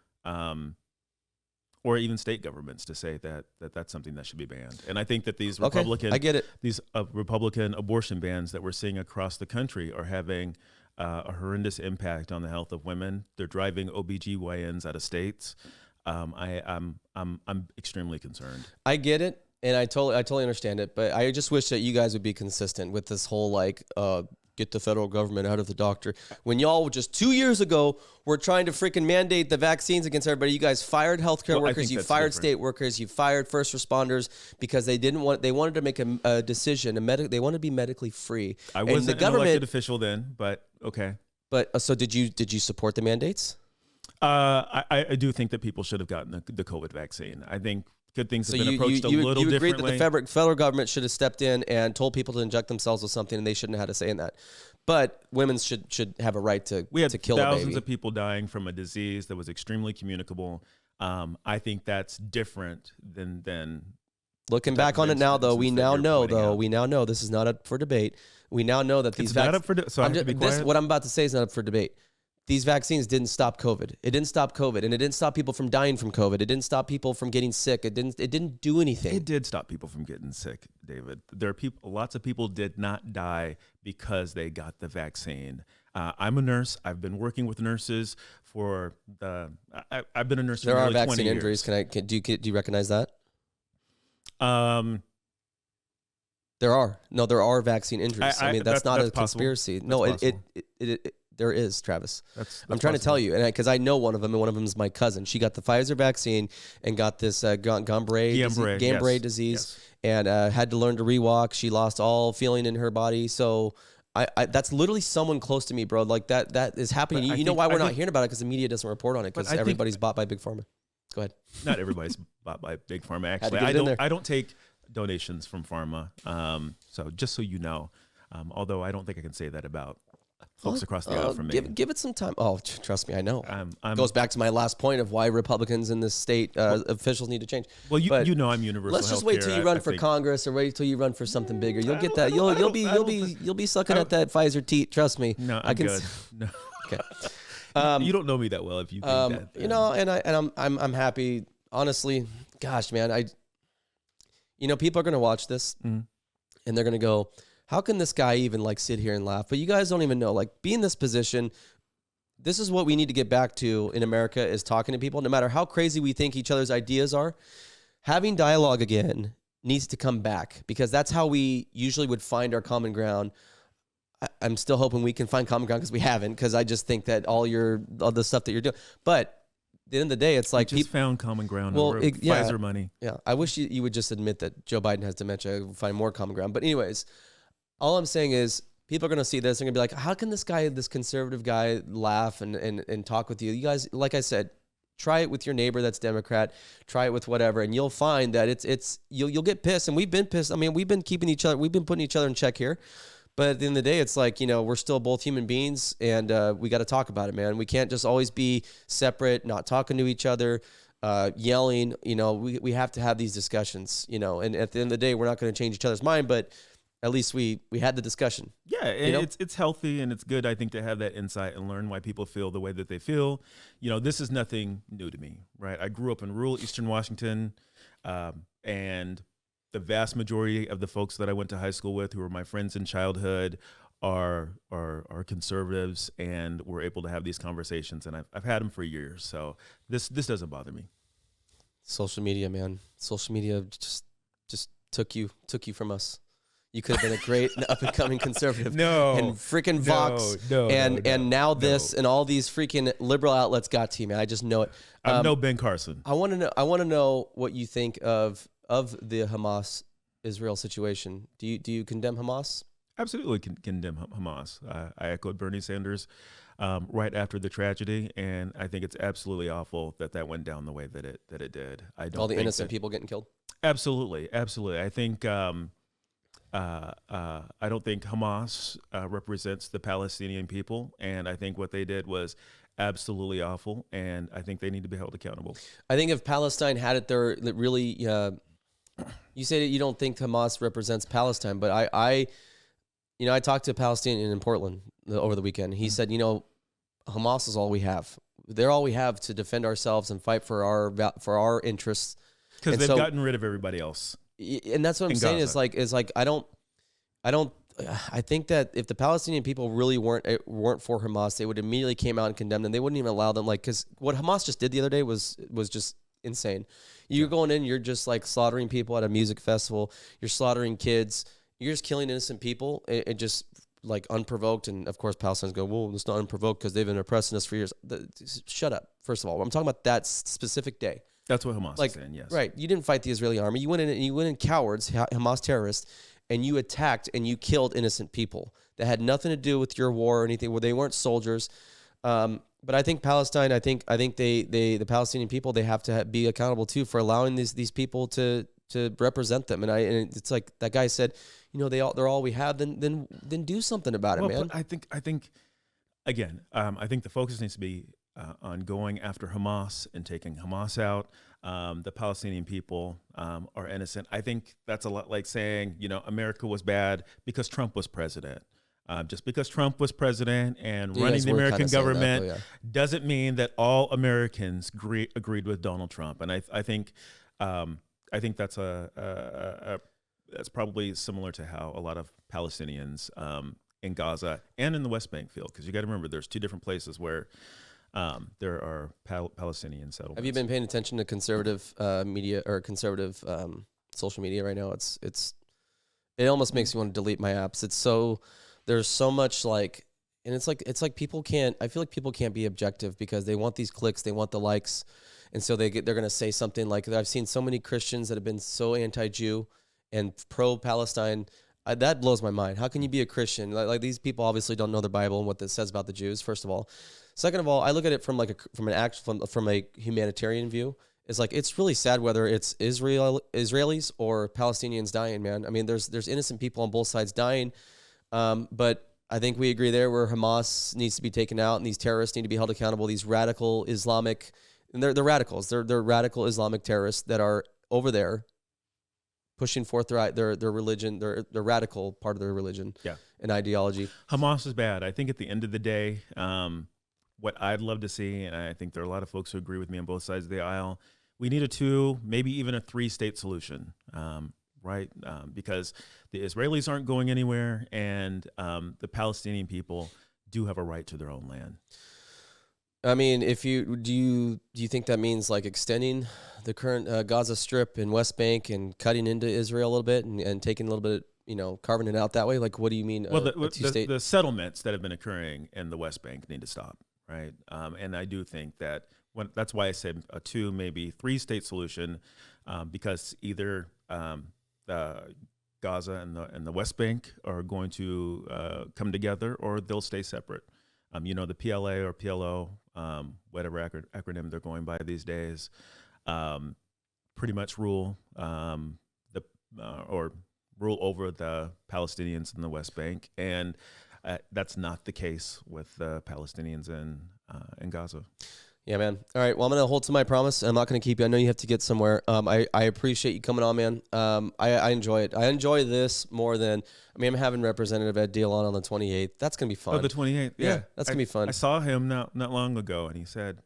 or even state governments to say that's something that should be banned. And I think that these Republican abortion bans that we're seeing across the country are having a horrendous impact on the health of women. They're driving OBGYNs out of states. I'm extremely concerned. I get it, and I totally understand it, but I just wish that you guys would be consistent with this whole get the federal government out of the doctor. When y'all just 2 years ago were trying to freaking mandate the vaccines against everybody, you guys fired healthcare workers, you fired state workers, you fired first responders because they wanted to make a decision. They wanted to be medically free. I wasn't an elected official then, but okay. But so did you support the mandates? I do think that people should have gotten the COVID vaccine. I think good things have been approached a little differently. You agreed that the federal government should have stepped in and told people to inject themselves with something, and they shouldn't have had a say in that. But women should have a right to kill a baby. We had thousands of people dying from a disease that was extremely communicable. I think that's different than looking back on it now, though. We now know this is not up for debate. We now know that these vaccines. What I'm about to say is not up for debate. These vaccines didn't stop COVID. It didn't stop COVID, and it didn't stop people from dying from COVID. It didn't stop people from getting sick. It didn't do anything. It did stop people from getting sick, David. There are lots of people did not die because they got the vaccine. I'm a nurse. I've been working with nurses for I've been a nurse for nearly 20 years. There are vaccine injuries. Do you recognize that? There are vaccine injuries. I mean, that's not a conspiracy. No, it there is, Travis. I'm trying to tell you, and because I know one of them, and one of them is my cousin. She got the Pfizer vaccine and got this Guillain-Barré disease, and had to learn to rewalk. She lost all feeling in her body. So I that's literally someone close to me, bro. Like that is happening. You know why we're not hearing about it? Because the media doesn't report on it. Because everybody's bought by Big Pharma. Go ahead. Not everybody's bought by Big Pharma. Actually, I don't take donations from pharma. So just so you know, although I don't think I can say that about folks across the aisle from me. Give it some time. Oh, trust me, I know. I'm Goes back to my last point of why Republicans in this state officials need to change. Well, you know I'm universal. Let's just wait till you run for Congress or wait till you run for something bigger. You'll get that. You'll be sucking at that Pfizer teat. Trust me. No, I'm good. No. Okay. You don't know me that well if you think that. You know, and I'm happy. Honestly, gosh, man, people are gonna watch this and they're gonna go, how can this guy even like sit here and laugh? But you guys don't even know, like, be in this position. This is what we need to get back to in America, is talking to people, no matter how crazy we think each other's ideas are. Having dialogue again needs to come back, because that's how we usually would find our common ground. I'm still hoping we can find common ground, because we haven't, because I just think that all the stuff that you're doing. But at the end of the day, it's like people found common ground over Pfizer money. Yeah, I wish you would just admit that Joe Biden has dementia, find more common ground. But anyways, all I'm saying is people are going to see this. They're going to be like, how can this conservative guy laugh and talk with you? You guys, like I said, try it with your neighbor that's Democrat. Try it with whatever, and you'll find that you'll get pissed. And we've been pissed. I mean, we've been putting each other in check here. But at the end of the day, it's like, we're still both human beings, and we got to talk about it, man. We can't just always be separate, not talking to each other, yelling. We have to have these discussions, and at the end of the day, we're not going to change each other's mind, but at least we had the discussion. Yeah, and it's healthy, and it's good, I think, to have that insight and learn why people feel the way that they feel. This is nothing new to me, right? I grew up in rural Eastern Washington, and the vast majority of the folks that I went to high school with, who were my friends in childhood, are conservatives, and we're able to have these conversations, and I've had them for years. So this doesn't bother me. Social media, man. Social media just took you from us. You could have been a great up and coming conservative. No. And freaking Vox. And now this and all these freaking liberal outlets got to you, man. I just know it. I'm no Ben Carson. I want to know what you think of the Hamas-Israel situation. Do you condemn Hamas? Absolutely condemn Hamas. I echoed Bernie Sanders right after the tragedy, and I think it's absolutely awful that went down the way that it did. All the innocent people getting killed? Absolutely. I think I don't think Hamas represents the Palestinian people, and I think what they did was absolutely awful, and I think they need to be held accountable. I think if Palestine had it there, that really, you say that you don't think Hamas represents Palestine, but I talked to a Palestinian in Portland over the weekend. He said, Hamas is all we have. They're all we have to defend ourselves and fight for our interests. Because they've gotten rid of everybody else. And that's what I'm saying is like I think that if the Palestinian people really weren't for Hamas, they would immediately came out and condemn them. They wouldn't even allow them, because what Hamas just did the other day was just insane. You're going in, you're just like slaughtering people at a music festival. You're slaughtering kids. You're just killing innocent people. It just like unprovoked. And of course, Palestinians go, well, it's not unprovoked because they've been oppressing us for years. Shut up. First of all, I'm talking about that specific day. That's what Hamas is saying, yes. Right. You didn't fight the Israeli army. You went in cowards, Hamas terrorists, and you attacked and you killed innocent people that had nothing to do with your war or anything, where they weren't soldiers. But I think Palestine, I think the Palestinian people, they have to be accountable too for allowing these people to represent them. And it's like that guy said, they're all we have. Then do something about it, man. But I think again, I think the focus needs to be on going after Hamas and taking Hamas out. The Palestinian people are innocent. I think that's a lot like saying, America was bad because Trump was president. Just because Trump was president and running the American government doesn't mean that all Americans agreed with Donald Trump. And I think that's that's probably similar to how a lot of Palestinians in Gaza and in the West Bank feel, because you got to remember there's two different places where there are Palestinian settlements. Have you been paying attention to conservative media or conservative social media right now? It almost makes me want to delete my apps. There's so much and it's like people can't. I feel like people can't be objective because they want these clicks, they want the likes, and so they're going to say something like, I've seen so many Christians that have been so anti-Jew and pro-Palestine. That blows my mind. How can you be a Christian? Like these people obviously don't know the Bible and what it says about the Jews, first of all. Second of all, I look at it from a humanitarian view. It's like, it's really sad whether it's Israelis or Palestinians dying, man. I mean, there's innocent people on both sides dying, but I think we agree there where Hamas needs to be taken out and these terrorists need to be held accountable. These radical Islamic, and they're radicals. They're radical Islamic terrorists that are over there pushing forth their religion, their radical part of their religion and ideology. Hamas is bad. I think at the end of the day, what I'd love to see, and I think there are a lot of folks who agree with me on both sides of the aisle, we need a 2, maybe even a 3-state solution. Right? Because the Israelis aren't going anywhere, and the Palestinian people do have a right to their own land. I mean, do you think that means like extending the current Gaza Strip and West Bank and cutting into Israel a little bit and taking a little bit, carving it out that way? Like, what do you mean? Well, the settlements that have been occurring in the West Bank need to stop, right? And I do think that that's why I said a 2, maybe 3-state solution, because either Gaza and the West Bank are going to come together, or they'll stay separate. The PLA or PLO, whatever acronym they're going by these days, pretty much rule rule over the Palestinians in the West Bank, and that's not the case with the Palestinians in Gaza. Yeah, man. All right. Well, I'm going to hold to my promise. I'm not going to keep you. I know you have to get somewhere. I appreciate you coming on, man. I enjoy it. I enjoy this more than, I'm having Representative Ed Deal on the 28th. That's going to be fun. Oh, the 28th. Yeah. That's going to be fun. I saw him not long ago, and he said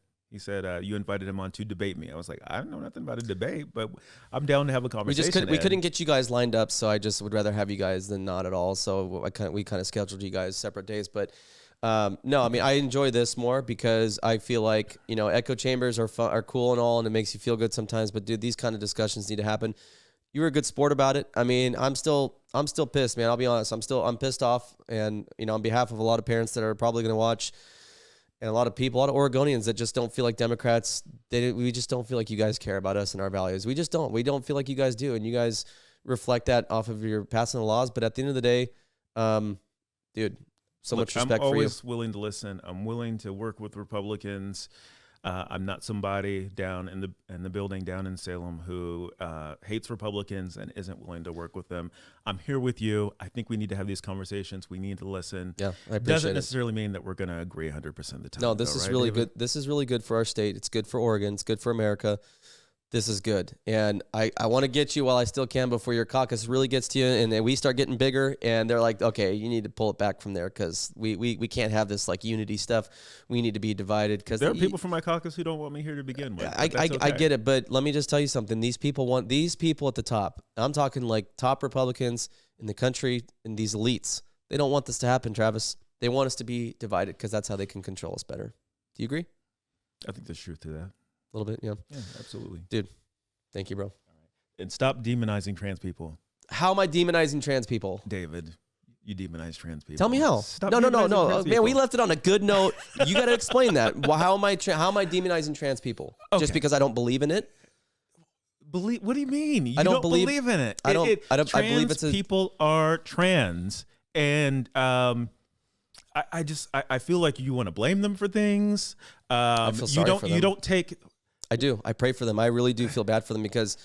you invited him on to debate me. I was like, I don't know nothing about a debate, but I'm down to have a conversation. We couldn't get you guys lined up, so I just would rather have you guys than not at all. So we kind of scheduled you guys separate days, but no, I enjoy this more because I feel like, echo chambers are fun, are cool and all, and it makes you feel good sometimes. But dude, these kind of discussions need to happen. You were a good sport about it. I'm still pissed, man. I'll be honest. I'm pissed off, and on behalf of a lot of parents that are probably going to watch, and a lot of people, a lot of Oregonians that just don't feel like Democrats. We just don't feel like you guys care about us and our values. We just don't. We don't feel like you guys do, and you guys reflect that off of your passing the laws. But at the end of the day, dude. Much respect for you. I'm always willing to listen. I'm willing to work with Republicans. I'm not somebody down in the building down in Salem who hates Republicans and isn't willing to work with them. I'm here with you. I think we need to have these conversations. We need to listen. Yeah, I appreciate Doesn't necessarily mean that we're going to agree 100% of the time. No, this is really good. This is really good for our state. It's good for Oregon. It's good for America. This is good. And I want to get you while I still can before your caucus really gets to you and then we start getting bigger and they're like, okay, you need to pull it back from there because we can't have this like unity stuff. We need to be divided. Because there are people from my caucus who don't want me here to begin with. I get it, but let me just tell you something. These people at the top. I'm talking like top Republicans in the country and these elites. They don't want this to happen, Travis. They want us to be divided because that's how they can control us better. Do you agree? I think there's truth to that. A little bit, yeah. Yeah, absolutely. Dude, thank you, bro. All right. And stop demonizing trans people. How am I demonizing trans people? David, you demonize trans people. Tell me how. Stop no. trans Man, we left it on a good note. You got to explain that. How am I demonizing trans people? Okay. Just because I don't believe in it? What do you mean? You I don't believe in it. I believe trans people are trans, and I feel like you want to blame them for things. I feel sorry for them. You don't take. I do. I pray for them. I really do feel bad for them because,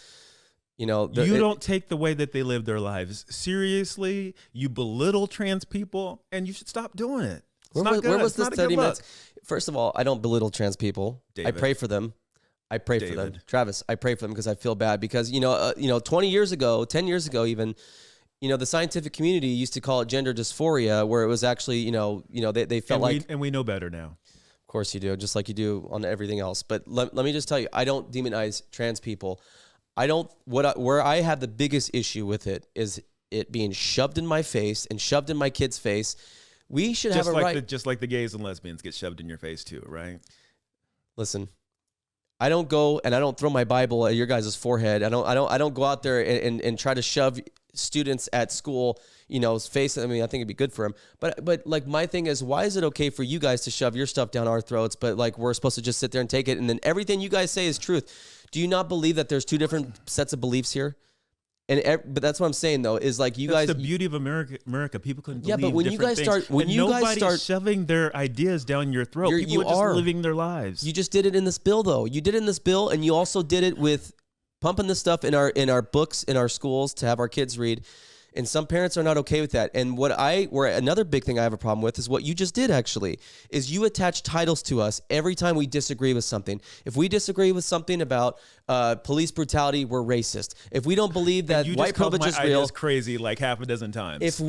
you don't take the way that they live their lives seriously. You belittle trans people, and you should stop doing it. Where was this 30 minutes? First of all, I don't belittle trans people. David. I pray for them. For them. Travis, I pray for them because I feel bad because, 20 years ago, 10 years ago even, the scientific community used to call it gender dysphoria, where it was actually, they felt and we know better now. Of course you do, just like you do on everything else. But let me just tell you, I don't demonize trans people. Where I have the biggest issue with it is it being shoved in my face and shoved in my kid's face. We should have a right. Just like the gays and lesbians get shoved in your face too, right? Listen, I don't go and I don't throw my Bible at your guys' forehead. I don't go out there and try to shove students at school, face. I think it'd be good for them. But like my thing is, why is it okay for you guys to shove your stuff down our throats, but like we're supposed to just sit there and take it, and then everything you guys say is truth? Do you not believe that there's two different sets of beliefs here? But that's what I'm saying though, is like you guys. That's the beauty of America. People can believe but when you guys start, nobody's shoving their ideas down your throat. People are just living their lives. You just did it in this bill, though. You did it in this bill, and you also did it with pumping this stuff in our books in our schools to have our kids read. And some parents are not okay with that. And where another big thing I have a problem with is what you just did actually, is you attach titles to us every time we disagree with something. If we disagree with something about police brutality, we're racist. If we don't believe that white privilege is real, crazy like half a dozen times.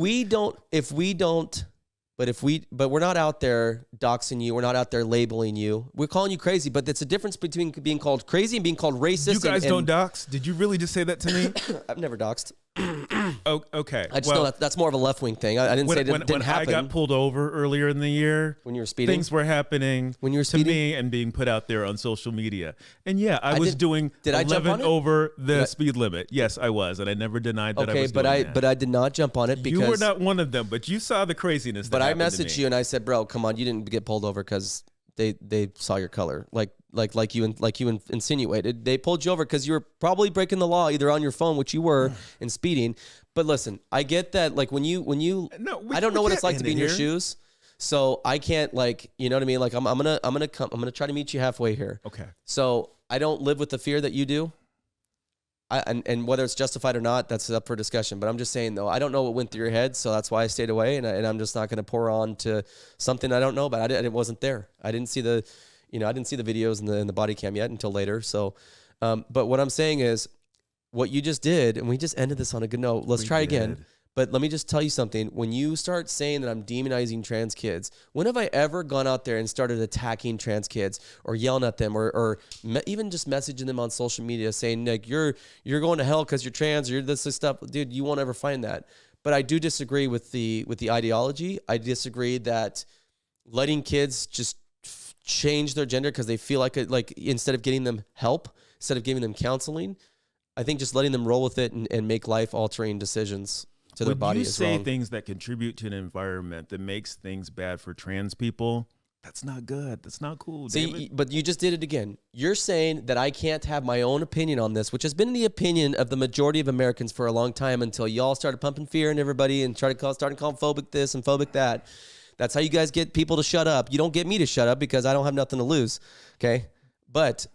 But we're not out there doxing you. We're not out there labeling you. We're calling you crazy, but it's a difference between being called crazy and being called racist. You guys don't dox? Did you really just say that to me? I've never doxed. Oh, okay. I just know that's more of a left-wing thing. I didn't say it didn't happen. When I got pulled over earlier in the year, when you were speeding, things were happening when you were speeding? to me and being put out there on social media. And yeah, I was doing did I jump 11 on it? over the speed limit. Yes, I was, and I never denied that I was doing that. But I did not jump on it because you were not one of them. But you saw the craziness. But I messaged you and I said, "Bro, come on, you didn't get pulled over because they saw your color, like you insinuated. They pulled you over because you were probably breaking the law, either on your phone, which you were, and speeding." But listen, I get that. Like when you, I don't know what it's like to be in your shoes, so I can't you know what I mean. Like I'm gonna try to meet you halfway here. Okay. So I don't live with the fear that you do. And whether it's justified or not, that's up for discussion. But I'm just saying though, I don't know what went through your head, so that's why I stayed away. And I'm just not going to pour on to something I don't know about. It wasn't there. I didn't see the videos in the body cam yet until later. So, but what I'm saying is, what you just did, and we just ended this on a good note. Let's try again. But let me just tell you something. When you start saying that I'm demonizing trans kids, when have I ever gone out there and started attacking trans kids or yelling at them or even just messaging them on social media saying, Nick, you're going to hell because you're trans or you're this stuff? Dude, you won't ever find that. But I do disagree with the ideology. I disagree that letting kids just change their gender because they feel like instead of getting them help, instead of giving them counseling, I think just letting them roll with it and make life-altering decisions to their body is wrong. When you say things that contribute to an environment that makes things bad for trans people, that's not good. That's not cool. See, but you just did it again. You're saying that I can't have my own opinion on this, which has been the opinion of the majority of Americans for a long time until y'all started pumping fear in everybody and started calling phobic this and phobic that. That's how you guys get people to shut up. You don't get me to shut up because I don't have nothing to lose. Okay? But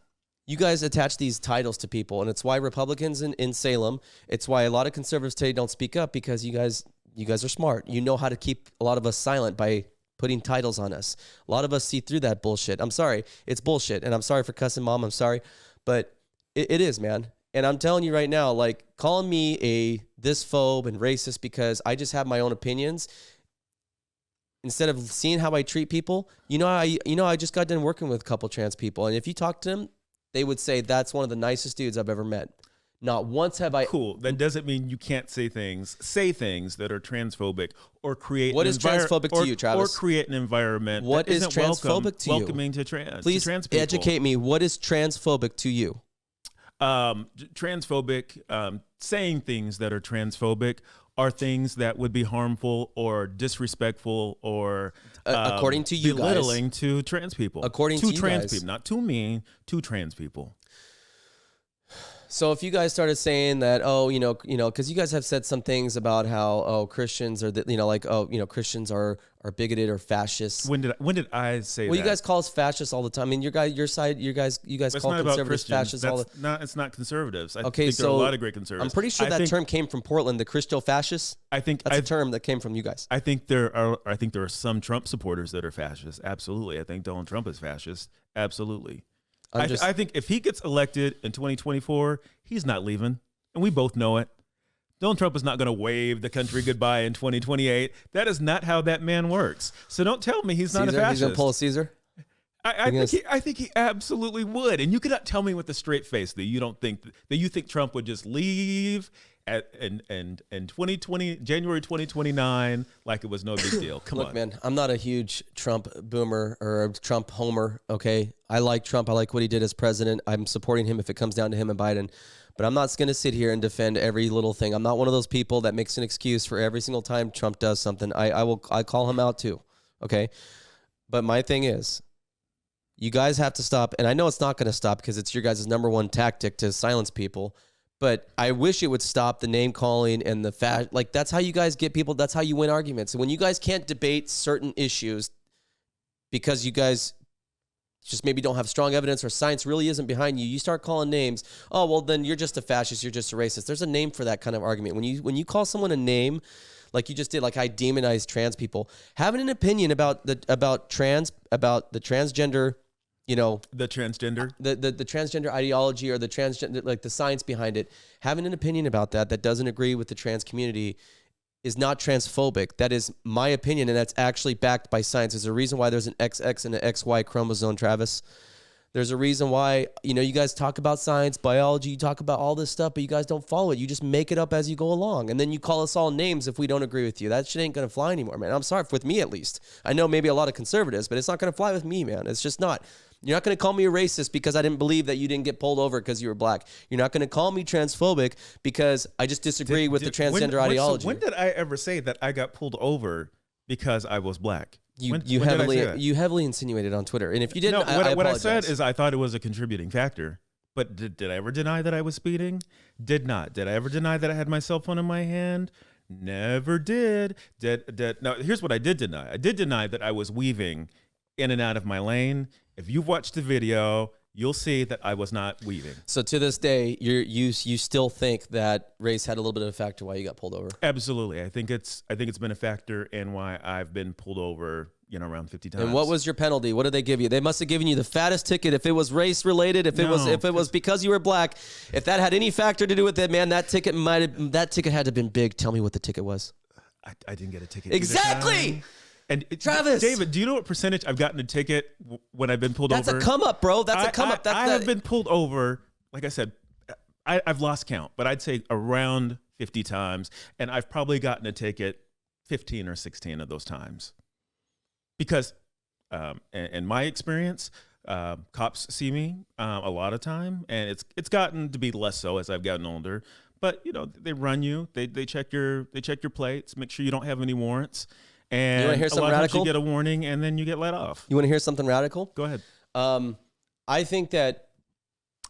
you guys attach these titles to people, and it's why Republicans in Salem, it's why a lot of conservatives today don't speak up, because you guys are smart. You know how to keep a lot of us silent by putting titles on us. A lot of us see through that bullshit. I'm sorry. It's bullshit, and I'm sorry for cussing Mom. I'm sorry. But it is, man. And I'm telling you right now, calling me a this phobe and racist because I just have my own opinions, instead of seeing how I treat people, I just got done working with a couple trans people, and if you talk to them, they would say that's one of the nicest dudes I've ever met. Not once have I. Cool. That doesn't mean you can't say things that are transphobic or create. What is transphobic to you, Travis? Or create an environment. What is transphobic to you? Welcoming to trans. Please to trans people. Educate me. What is transphobic to you? Transphobic, saying things that are transphobic are things that would be harmful or disrespectful or according to you belittling guys, to trans people. According to you trans guys. people, not to me, to trans people. So if you guys started saying that, because you guys have said some things about how Christians are, Christians are bigoted or fascists. When did I say that? Well, you guys call us fascists all the time. I mean, you guys call conservatives fascists all the time. It's not conservatives. I think so there are a lot of great conservatives. I'm pretty sure that term came from Portland, the Christo-fascists. That's a term that came from you guys. I think there are some Trump supporters that are fascists. Absolutely. I think Donald Trump is fascist. Absolutely. I think if he gets elected in 2024, he's not leaving. And we both know it. Donald Trump is not going to wave the country goodbye in 2028. That is not how that man works. So don't tell me he's not a fascist. He's going to pull a Caesar? I think he absolutely would. And you cannot tell me with a straight face that you think Trump would just leave in 2020, January 2029, like it was no big deal. Come on. Look, man, I'm not a huge Trump boomer or a Trump homer, okay? I like Trump. I like what he did as president. I'm supporting him if it comes down to him and Biden. But I'm not going to sit here and defend every little thing. I'm not one of those people that makes an excuse for every single time Trump does something. I call him out too, okay? But my thing is, you guys have to stop, and I know it's not going to stop because it's your guys' number one tactic to silence people, but I wish it would stop the name calling and the that's how you guys get people, that's how you win arguments. And when you guys can't debate certain issues because you guys just maybe don't have strong evidence or science really isn't behind you, you start calling names. Oh, well, then you're just a fascist. You're just a racist. There's a name for that kind of argument. When you call someone a name, like you just did, like I demonize trans people, having an opinion about the transgender, the transgender ideology or the transgender, like the science behind it, having an opinion about that doesn't agree with the trans community is not transphobic. That is my opinion, and that's actually backed by science. There's a reason why there's an XX and an XY chromosome, Travis. There's a reason why, you guys talk about science, biology, you talk about all this stuff, but you guys don't follow it. You just make it up as you go along. And then you call us all names if we don't agree with you. That shit ain't going to fly anymore, man. I'm sorry, with me at least. I know maybe a lot of conservatives, but it's not going to fly with me, man. It's just not. You're not going to call me a racist because I didn't believe that you didn't get pulled over because you were black. You're not going to call me transphobic because I just disagree with the transgender ideology. When did I ever say that I got pulled over because I was black? You heavily insinuated on Twitter, and if you didn't, what I said is I thought it was a contributing factor. But did I ever deny that I was speeding? Did not. Did I ever deny that I had my cell phone in my hand? Never did. Now, here's what I did deny. I did deny that I was weaving in and out of my lane. If you've watched the video, you'll see that I was not weaving. So to this day, you still think that race had a little bit of a factor why you got pulled over? Absolutely. I think it's been a factor in why I've been pulled over, around 50 times. And what was your penalty? What did they give you? They must have given you the fattest ticket if it was race related, if it was because you were black. If that had any factor to do with it, man, that ticket had to have been big. Tell me what the ticket was. I didn't get a ticket. Exactly. And Travis, David, do you know what percentage I've gotten a ticket when I've been pulled over? That's a come up, bro. That's a come up. I have been pulled over. Like I said, I've lost count, but I'd say around 50 times, and I've probably gotten a ticket 15 or 16 of those times. Because, in my experience, cops see me a lot of time, and it's gotten to be less so as I've gotten older. But they run you, they check your plates, make sure you don't have any warrants. And you want to hear something radical? You get a warning, and then you get let off. You want to hear something radical? Go ahead. I think that...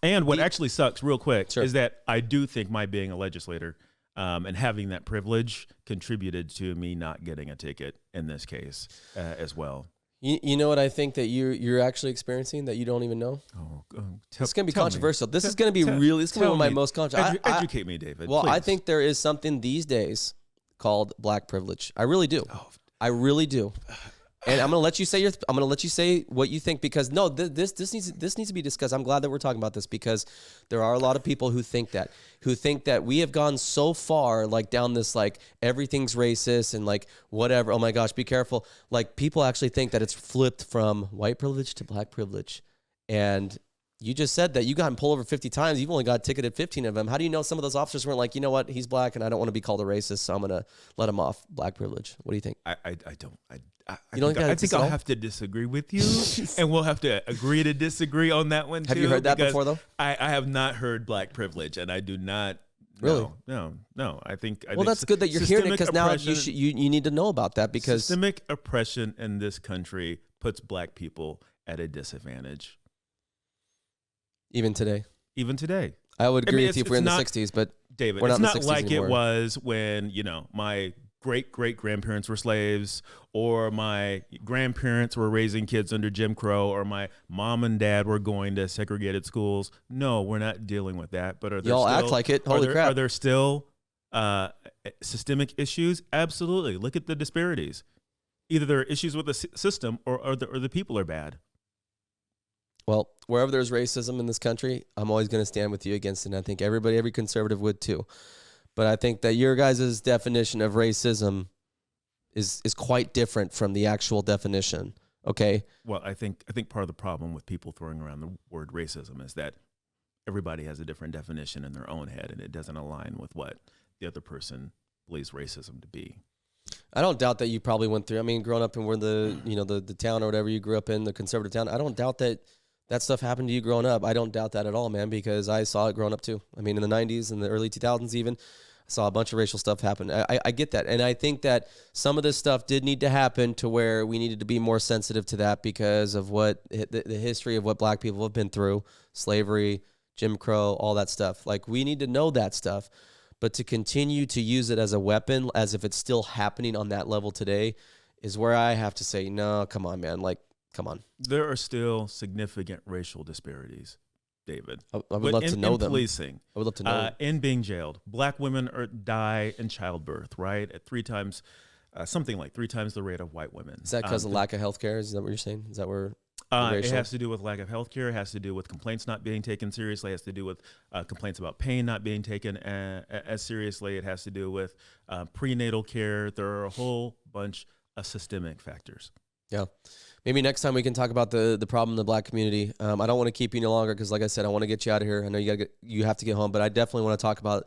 And what actually sucks, real quick, is that I do think my being a legislator and having that privilege contributed to me not getting a ticket in this case as well. You know what I think that you're actually experiencing that you don't even know? It's going to be controversial. This is going to be really... This is going to be one of my most controversial... Educate me, David. Well, please. I think there is something these days called black privilege. I really do. I really do. And I'm gonna let you say what you think, because this needs to be discussed. I'm glad that we're talking about this, because there are a lot of people who think that we have gone so far, like down this, like everything's racist and like whatever. Oh my gosh, be careful. Like people actually think that it's flipped from white privilege to black privilege. And you just said that you got pulled over 50 times. You've only got ticketed 15 of them. How do you know some of those officers weren't like, you know what, he's black and I don't want to be called a racist, so I'm going to let him off black privilege? What do you think? I think I'll have to disagree with you, and we'll have to agree to disagree on that one too. Have you heard that before, though? I have not heard black privilege, and I do not. Really? No. I think that's good that you're hearing it, because now you need to know about that, because systemic oppression in this country puts black people at a disadvantage. Even today. I would agree with you if we're in the 60s, but David, we're not it's in the not 60s like anymore. it was when, my great-great-grandparents were slaves, or my grandparents were raising kids under Jim Crow, or my mom and dad were going to segregated schools. No, we're not dealing with that. But are there y'all act like it? Holy crap. Are there still systemic issues? Absolutely. Look at the disparities. Either there are issues with the system, or the people are bad. Well, wherever there's racism in this country, I'm always going to stand with you against it. And I think every conservative would too. But I think that your guys' definition of racism is quite different from the actual definition. Okay. Well, I think part of the problem with people throwing around the word racism is that everybody has a different definition in their own head, and it doesn't align with what the other person believes racism to be. I don't doubt that you probably went through. I mean, growing up in where the town or whatever you grew up in, the conservative town, I don't doubt that stuff happened to you growing up. I don't doubt that at all, man, because I saw it growing up too. I mean, in the 90s and the early 2000s even, I saw a bunch of racial stuff happen. I get that. And I think that some of this stuff did need to happen to where we needed to be more sensitive to that because of what the history of what black people have been through, slavery, Jim Crow, all that stuff. Like, we need to know that stuff. But to continue to use it as a weapon, as if it's still happening on that level today, is where I have to say, no, come on, man. Like, Come on. There are still significant racial disparities, David. I would love to know them. Policing. I would love to know. In being jailed. Black women die in childbirth, right? At 3 times, something like 3 times the rate of white women. Is that because of lack of health care? Is that what you're saying? Is that where? It has to do with lack of health care. It has to do with complaints not being taken seriously. It has to do with complaints about pain not being taken as seriously. It has to do with prenatal care. There are a whole bunch of systemic factors. Yeah. Maybe next time we can talk about the problem in the Black community. I don't want to keep you any longer because, like I said, I want to get you out of here. I know you have to get home, but I definitely want to talk about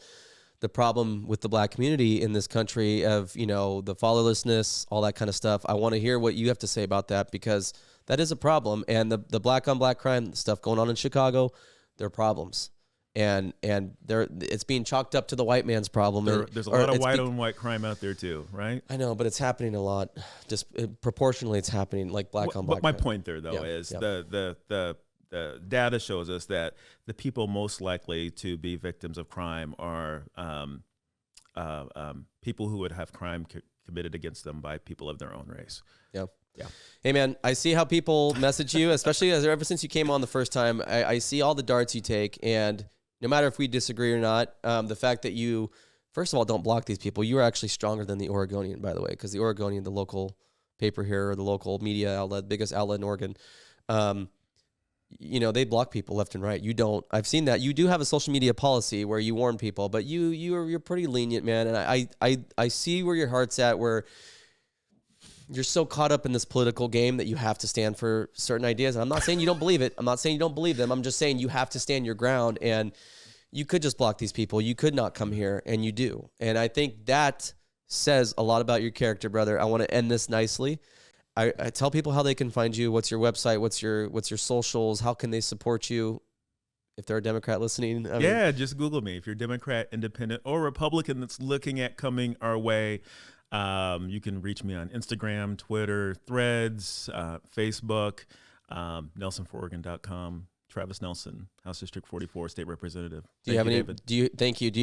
the problem with the Black community in this country of, the fatherlessness, all that kind of stuff. I want to hear what you have to say about that because that is a problem. And the black on black crime stuff going on in Chicago, they're problems. And it's being chalked up to the white man's problem. There's a lot of white on white crime out there too, right? I know, but it's happening a lot. Just proportionally, it's happening like black on black. My point there, though, is the data shows us that the people most likely to be victims of crime are people who would have crime committed against them by people of their own race. Yeah. Yeah. Hey, man, I see how people message you, especially ever since you came on the first time. I see all the darts you take, and no matter if we disagree or not, the fact that you, first of all, don't block these people. You are actually stronger than the Oregonian, by the way, because the Oregonian, the local paper here, or the local media outlet, biggest outlet in Oregon, they block people left and right. You don't. I've seen that. You do have a social media policy where you warn people, but you're pretty lenient, man. And I see where your heart's at, where you're so caught up in this political game that you have to stand for certain ideas. And I'm not saying you don't believe it. I'm not saying you don't believe them. I'm just saying you have to stand your ground, and you could just block these people. You could not come here, and you do. And I think that says a lot about your character, brother. I want to end this nicely. I tell people how they can find you. What's your website? What's your socials? How can they support you? If they're a Democrat listening. Just Google me. If you're Democrat, Independent, or Republican that's looking at coming our way, you can reach me on Instagram, Twitter, Threads, Facebook, NelsonForOregon.com. Travis Nelson, House District 44, State Representative. David. Do you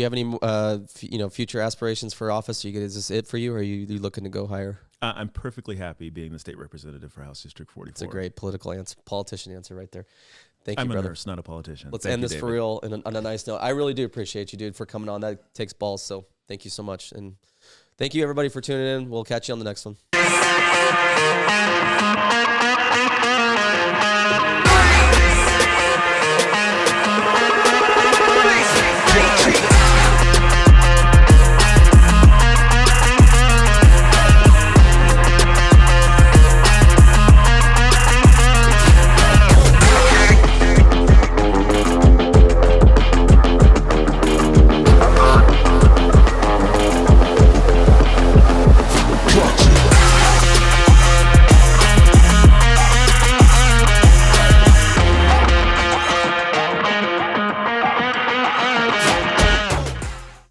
have any future aspirations for office? Is this it for you, or are you looking to go higher? I'm perfectly happy being the state representative for House District 44. It's a great politician answer right there. Thank you, brother. I'm a nurse, not a politician. Let's end this for real and on a nice note. I really do appreciate you, dude, for coming on. That takes balls, so thank you so much. And thank you, everybody, for tuning in. We'll catch you on the next one.